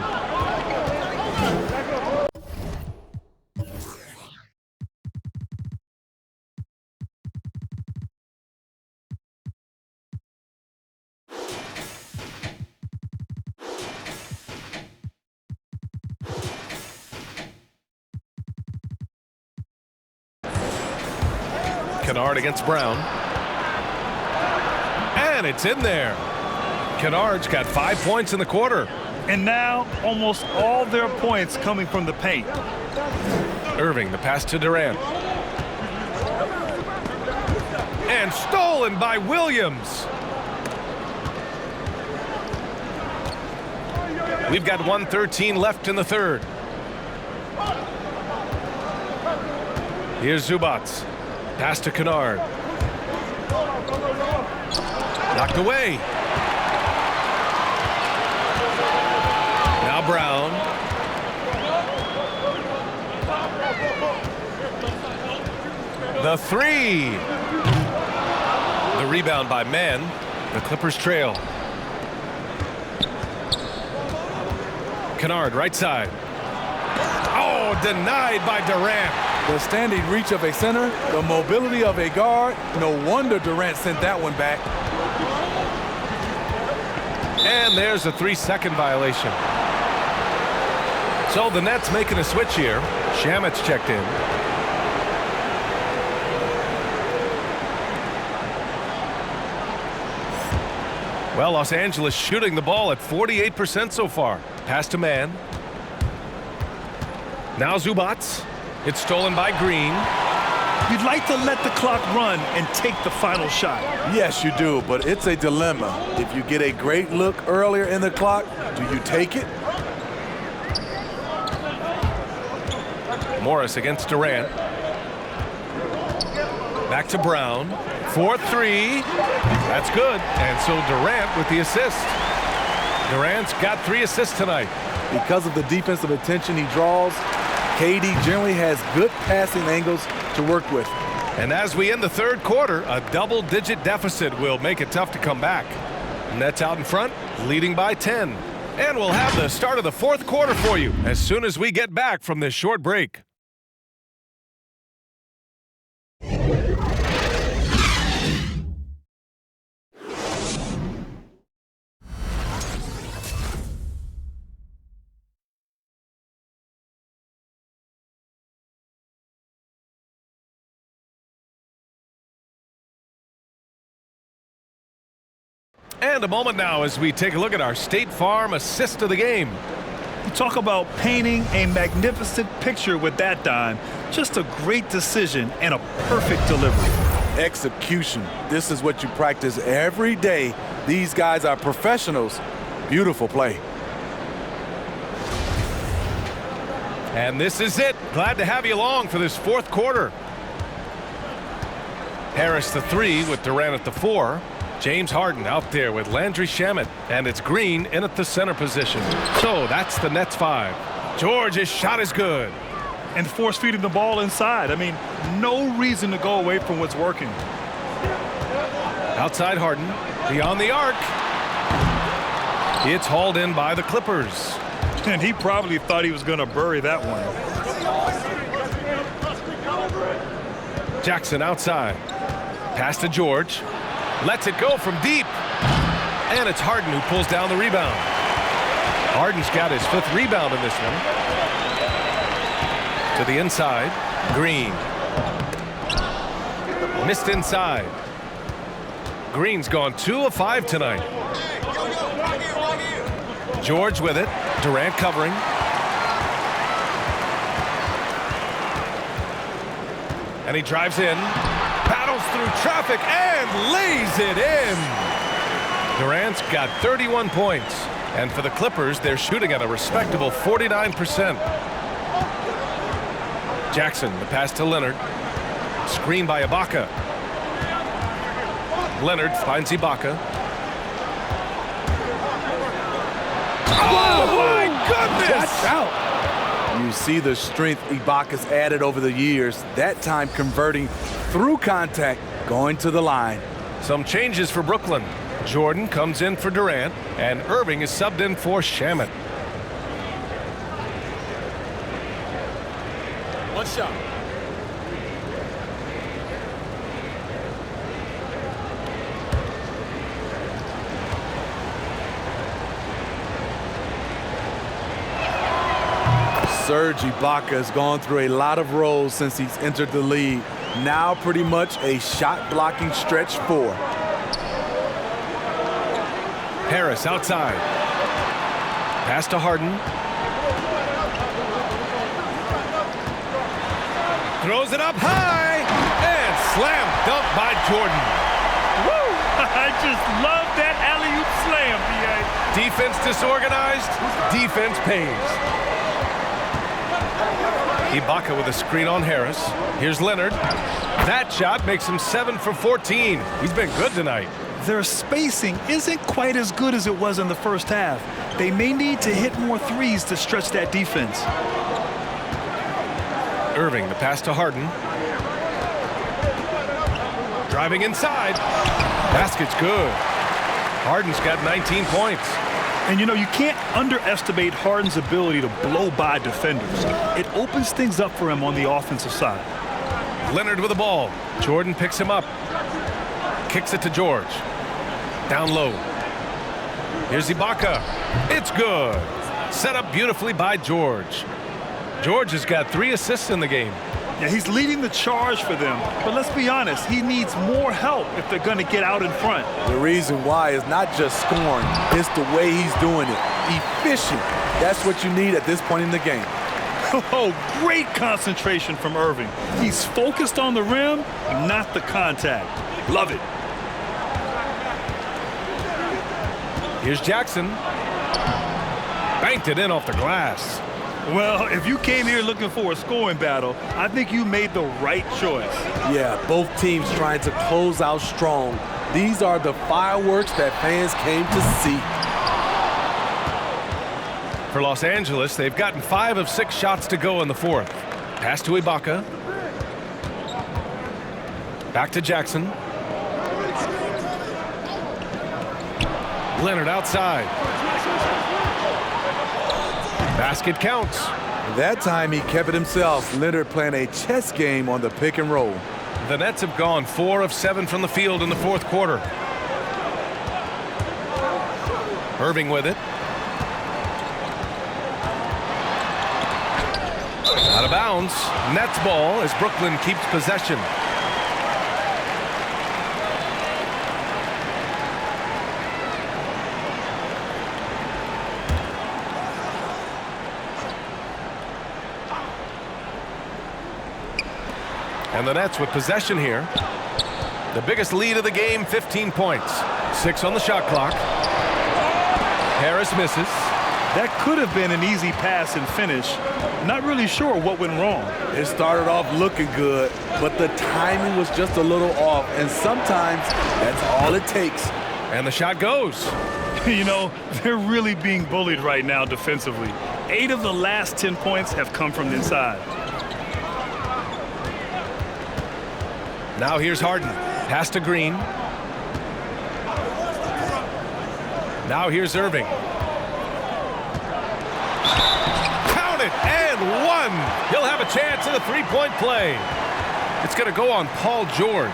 Kennard against Brown. And it's in there. Kennard's got 5 points in the quarter. And now almost all their points coming from the paint. Irving, the pass to Durant. And stolen by Williams. We've got 1:13 left in the third. Here's Zubac. Pass to Kennard. Knocked away. Now Brown. The 3. The rebound by Mann. The Clippers trail. Kennard, right side. Oh, denied by Durant. The standing reach of a center, the mobility of a guard. No wonder Durant sent that one back. And there's a 3-second violation. So the Nets making a switch here. Shamit's checked in. Well, Los Angeles shooting the ball at 48% so far. Pass to Mann. Now Zubac. It's stolen by Green. You'd like to let the clock run and take the final shot. Yes, you do, but it's a dilemma. If you get a great look earlier in the clock, do you take it? Morris against Durant. Back to Brown. 4-3. That's good. And so Durant with the assist. Durant's got 3 assists tonight. Because of the defensive attention he draws, KD generally has good passing angles to work with. And as we end the third quarter, a double-digit deficit will make it tough to come back. Nets out in front, leading by 10. And we'll have the start of the fourth quarter for you as soon as we get back from this short break. And a moment now as we take a look at our State Farm assist of the game. You talk about painting a magnificent picture with that dime. Just a great decision and a perfect delivery. Execution. This is what you practice every day. These guys are professionals. Beautiful play. And this is it. Glad to have you along for this fourth quarter. Harris the 3 with Durant at the 4. James Harden out there with Landry Shamet, and it's Green in at the center position. So that's the Nets 5. George's shot is good. And force feeding the ball inside. I mean, no reason to go away from what's working. Outside Harden, beyond the arc. It's hauled in by the Clippers. And he probably thought he was going to bury that one. Jackson outside. Pass to George. Lets it go from deep. And it's Harden who pulls down the rebound. Harden's got his 5th rebound in this one. To the inside. Green. Missed inside. Green's gone 2 of 5 tonight. George with it. Durant covering. And he drives in. Battles through traffic and lays it in. Durant's got 31 points. And for the Clippers, they're shooting at a respectable 49%. Jackson, the pass to Leonard. Screen by Ibaka. Leonard finds Ibaka. Oh, my goodness! Watch out! You see the strength Ibaka's added over the years, that time converting through contact, going to the line. Some changes for Brooklyn. Jordan comes in for Durant, and Irving is subbed in for Shamet. One shot. Serge Ibaka has gone through a lot of roles since he's entered the league. Now pretty much a shot-blocking stretch 4. Harris outside. Pass to Harden. Throws it up high. And slam dunk by Jordan. Woo! I just love that alley-oop slam, B.A. Defense disorganized. Defense pays. Ibaka with a screen on Harris. Here's Leonard. That shot makes him 7 for 14. He's been good tonight. Their spacing isn't quite as good as it was in the first half. They may need to hit more threes to stretch that defense. Irving, the pass to Harden. Driving inside. Basket's good. Harden's got 19 points. And you know, you can't underestimate Harden's ability to blow by defenders. It opens things up for him on the offensive side. Leonard with the ball. Jordan picks him up. Kicks it to George. Down low. Here's Ibaka. It's good. Set up beautifully by George. George has got 3 assists in the game. Yeah, he's leading the charge for them. But let's be honest, he needs more help if they're going to get out in front. The reason why is not just scoring, it's the way he's doing it. Efficient. That's what you need at this point in the game. Oh, great concentration from Irving. He's focused on the rim, not the contact. Love it. Here's Jackson. Banked it in off the glass. Well, if you came here looking for a scoring battle, I think you made the right choice. Yeah, both teams trying to close out strong. These are the fireworks that fans came to see. For Los Angeles, they've gotten 5 of 6 shots to go in the fourth. Pass to Ibaka. Back to Jackson. Leonard outside. Basket counts. That time he kept it himself. Leonard playing a chess game on the pick and roll. The Nets have gone 4 of 7 from the field in the fourth quarter. Irving with it. Out of bounds. Nets ball as Brooklyn keeps possession. And the Nets with possession here. The biggest lead of the game, 15 points. 6 on the shot clock. Harris misses. That could have been an easy pass and finish. Not really sure what went wrong. It started off looking good, but the timing was just a little off, and sometimes that's all it takes. And the shot goes. You know, they're really being bullied right now defensively. 8 of the last 10 points have come from the inside. Now here's Harden. Pass to Green. Now here's Irving. Count it, and 1. He'll have a chance at a three-point play. It's going to go on Paul George.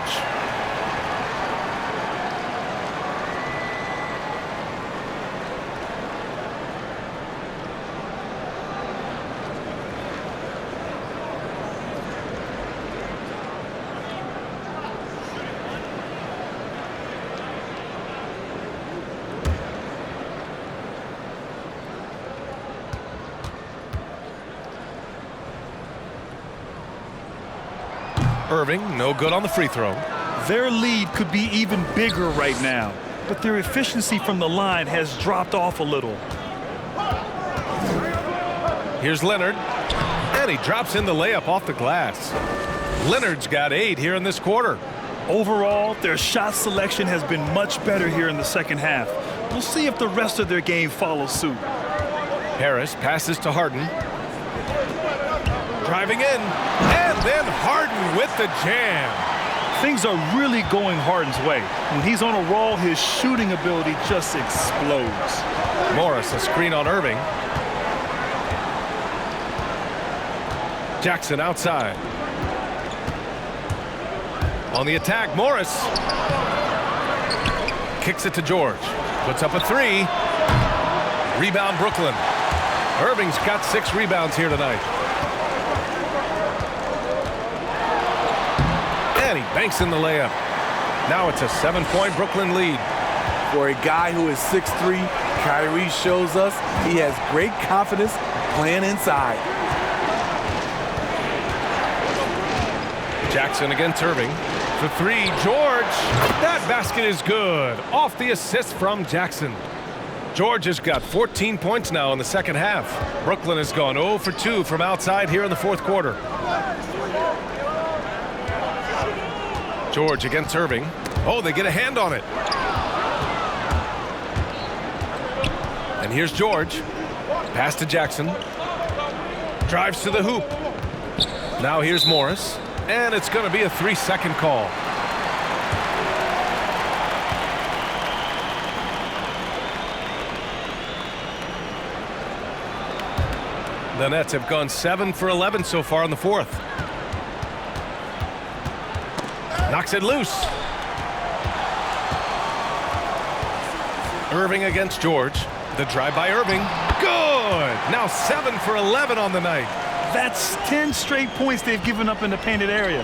Irving, no good on the free throw. Their lead could be even bigger right now, but their efficiency from the line has dropped off a little. Here's Leonard, and he drops in the layup off the glass. Leonard's got 8 here in this quarter. Overall, their shot selection has been much better here in the second half. We'll see if the rest of their game follows suit. Harris passes to Harden. Driving in, and then Harden with the jam. Things are really going Harden's way. When he's on a roll, his shooting ability just explodes. Morris, a screen on Irving. Jackson outside. On the attack, Morris. Kicks it to George. Puts up a 3. Rebound, Brooklyn. Irving's got 6 rebounds here tonight. And he banks in the layup. Now it's a 7-point Brooklyn lead. For a guy who is 6'3", Kyrie shows us he has great confidence playing inside. Jackson against Irving. For 3, George. That basket is good. Off the assist from Jackson. George has got 14 points now in the second half. Brooklyn has gone 0 for 2 from outside here in the fourth quarter. George against Irving. Oh, they get a hand on it. And here's George. Pass to Jackson. Drives to the hoop. Now here's Morris. And it's going to be a 3-second call. The Nets have gone 7 for 11 so far in the fourth. Knocks it loose. Irving against George. The drive by Irving. Good. Now 7 for 11 on the night. That's 10 straight points they've given up in the painted area.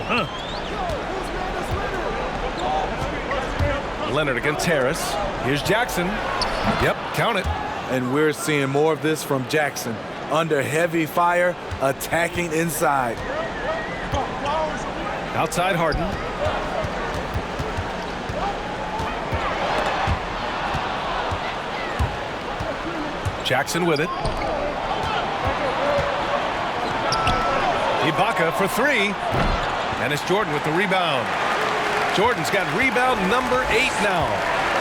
Leonard against Harris. Here's Jackson. Yep, count it. And we're seeing more of this from Jackson. under heavy fire, attacking inside. Outside Harden. Jackson with it. Ibaka for three. And it's Jordan with the rebound. Jordan's got rebound number 8 now.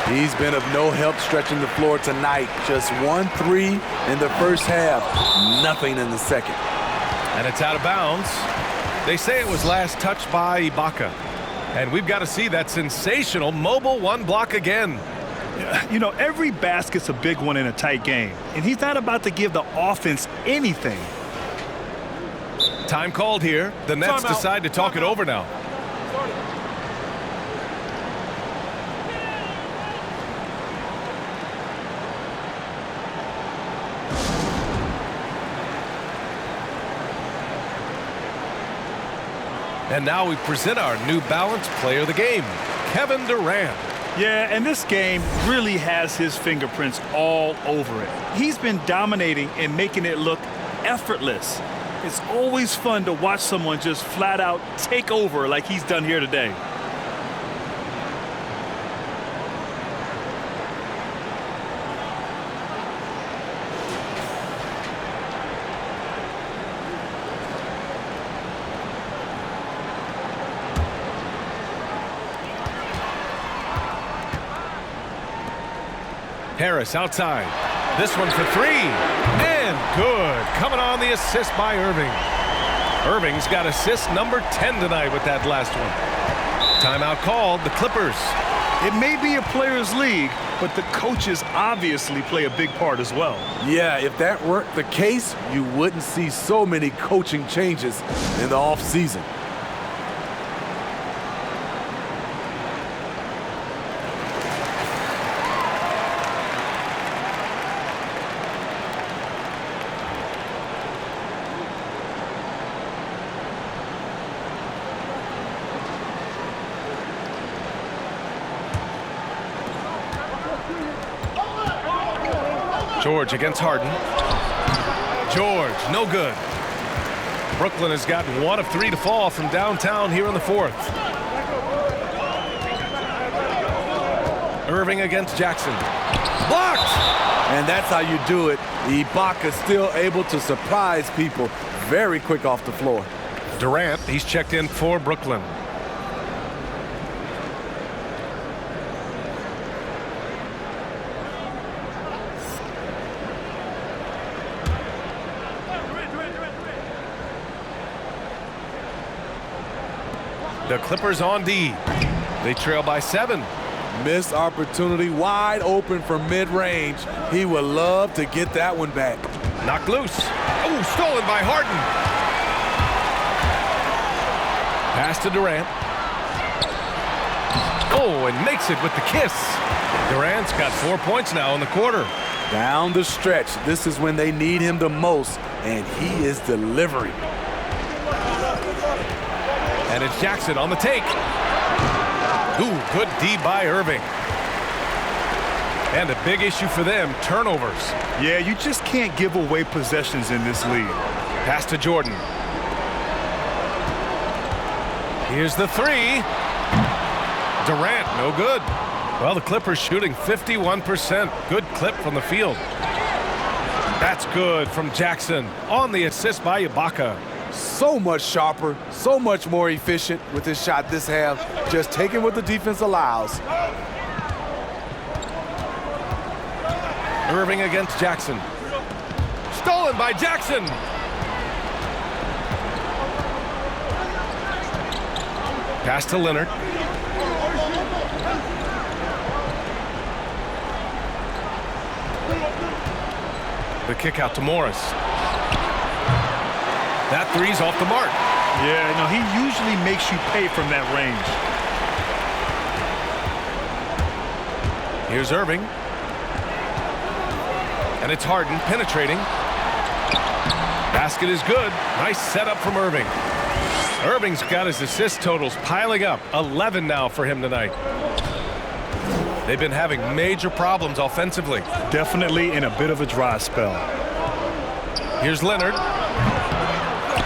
He's been of no help stretching the floor tonight. Just 1-3 in the first half. Nothing in the second. And it's out of bounds. They say it was last touched by Ibaka. And we've got to see that sensational mobile one block again. You know, every basket's a big one in a tight game. And he's not about to give the offense anything. Time called here. The Nets decide to talk it over now. And now we present our New Balance player of the game, Kevin Durant. Yeah, and this game really has his fingerprints all over it. He's been dominating and making it look effortless. It's always fun to watch someone just flat out take over like he's done here today. Harris outside. This one for three. And good. Coming on the assist by Irving. Irving's got assist number 10 tonight with that last one. Timeout called. The Clippers. It may be a players' league, but the coaches obviously play a big part as well. Yeah, if that weren't the case, you wouldn't see so many coaching changes in the offseason. George against Harden. George, no good. Brooklyn has got 1 of 3 to fall from downtown here in the fourth. Irving against Jackson. Blocked! And that's how you do it. Ibaka still able to surprise people very quick off the floor. Durant, he's checked in for Brooklyn. The Clippers on D. They trail by 7. Missed opportunity, wide open for mid-range. He would love to get that one back. Knocked loose. Oh, stolen by Harden. Pass to Durant. Oh, and makes it with the kiss. Durant's got 4 points now in the quarter. Down the stretch, this is when they need him the most, and he is delivering. And it's Jackson on the take. Ooh, good D by Irving. And a big issue for them, turnovers. Yeah, you just can't give away possessions in this league. Pass to Jordan. Here's the three. Durant, no good. Well, the Clippers shooting 51%. Good clip from the field. That's good from Jackson on the assist by Ibaka. So much sharper, so much more efficient with his shot this half. Just taking what the defense allows. Irving against Jackson. Stolen by Jackson. Pass to Leonard. The kick out to Morris. That three's off the mark. Yeah, no, he usually makes you pay from that range. Here's Irving. And it's Harden penetrating. Basket is good. Nice setup from Irving. Irving's got his assist totals piling up. 11 now for him tonight. They've been having major problems offensively. Definitely in a bit of a dry spell. Here's Leonard.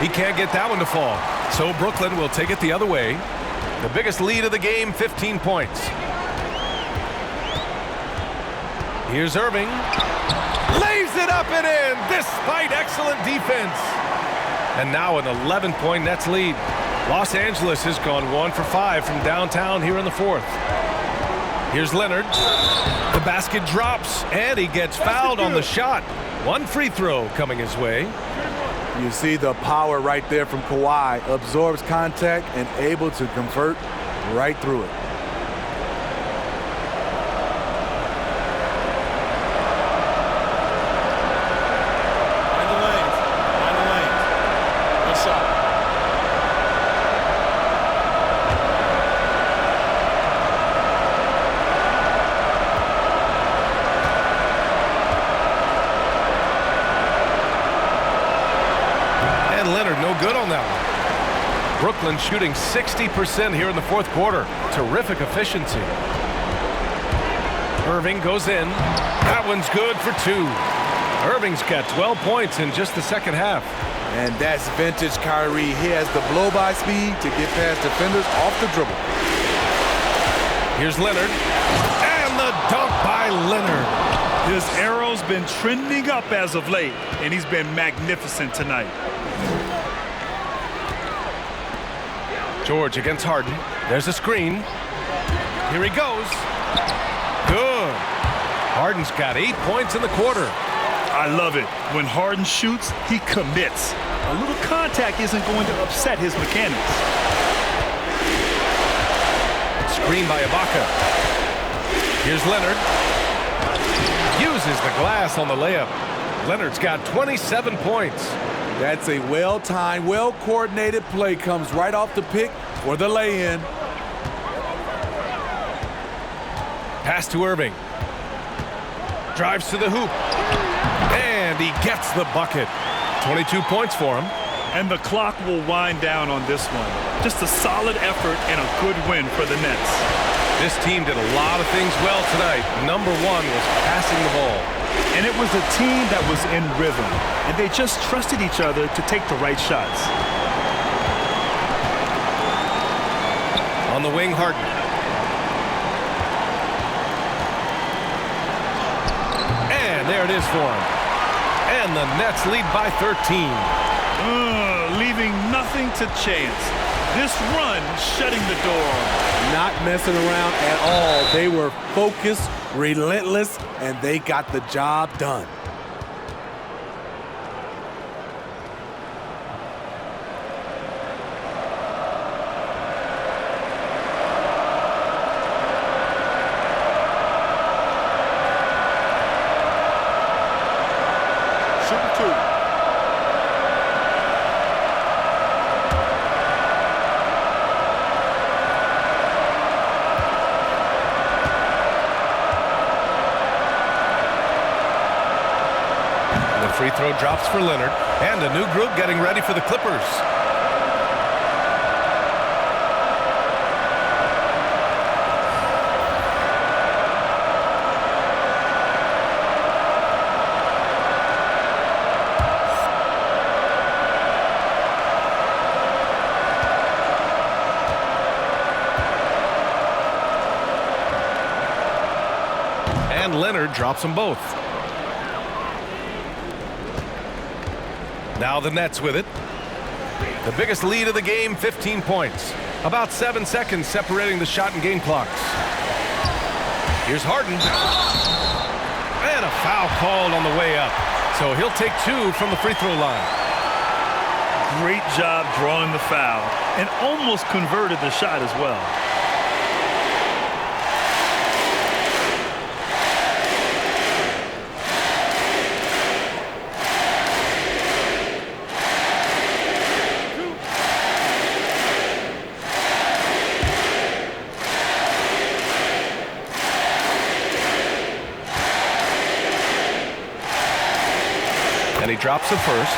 He can't get that one to fall. So Brooklyn will take it the other way. The biggest lead of the game, 15 points. Here's Irving. Lays it up and in despite excellent defense. And now an 11-point Nets lead. Los Angeles has gone 1 for 5 from downtown here in the fourth. Here's Leonard. The basket drops, and he gets fouled on the shot. One free throw coming his way. You see the power right there from Kawhi. Absorbs contact and able to convert right through it. Find the lanes. Find the lanes. Good shot. And Leonard no good on that one. Brooklyn shooting 60% here in the fourth quarter. Terrific efficiency. Irving goes in. That one's good for 2. Irving's got 12 points in just the second half. And that's vintage Kyrie. He has the blow-by speed to get past defenders off the dribble. Here's Leonard. And the dunk by Leonard. His arrow's been trending up as of late, and he's been magnificent tonight. George against Harden. There's a screen. Here he goes. Good. Harden's got 8 points in the quarter. I love it. When Harden shoots, he commits. A little contact isn't going to upset his mechanics. Screen by Ibaka. Here's Leonard. Uses the glass on the layup. Leonard's got 27 points. That's a well-timed, well-coordinated play. Comes right off the pick for the lay-in. Pass to Irving. Drives to the hoop. And he gets the bucket. 22 points for him. And the clock will wind down on this one. Just a solid effort and a good win for the Nets. This team did a lot of things well tonight. Number one was passing the ball. And it was a team that was in rhythm. And they just trusted each other to take the right shots. On the wing, Harden. And there it is for him. And the Nets lead by 13. Leaving nothing to chance. This run shutting the door. Not messing around at all. They were focused, relentless, and they got the job done. Free throw drops for Leonard, and a new group getting ready for the Clippers. And Leonard drops them both. Now the Nets with it. The biggest lead of the game, 15 points. About 7 seconds separating the shot and game clocks. Here's Harden. And a foul called on the way up. So he'll take 2 from the free throw line. Great job drawing the foul and almost converted the shot as well. And he drops it first.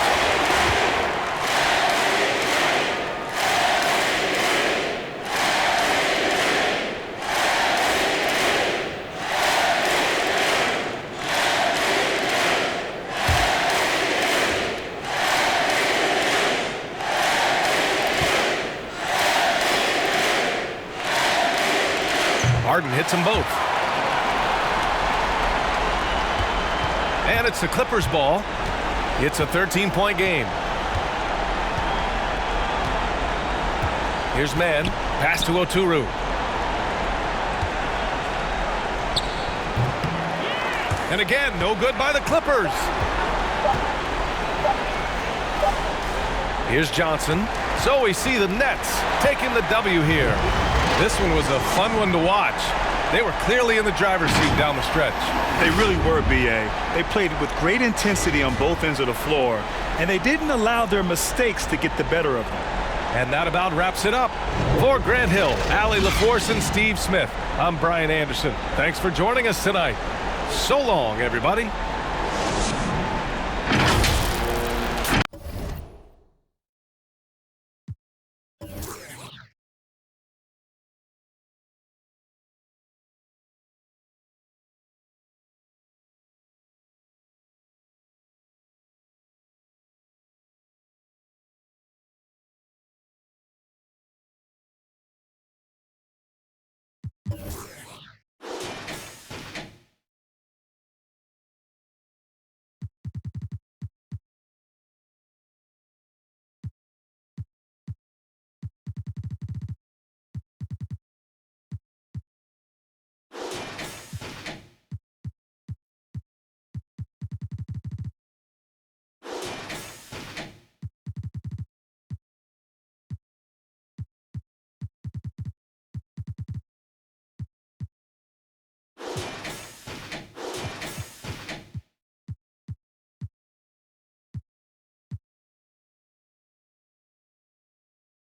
Harden hits them both. And it's the Clippers' ball. It's a 13-point game. Here's Mann. Pass to Oturu. And again, no good by the Clippers. Here's Johnson. So we see the Nets taking the W here. This one was a fun one to watch. They were clearly in the driver's seat down the stretch. They really were, B.A. They played with great intensity on both ends of the floor, and they didn't allow their mistakes to get the better of them. And that about wraps it up. For Grant Hill, Allie LaForce, and Steve Smith, I'm Brian Anderson. Thanks for joining us tonight. So long, everybody.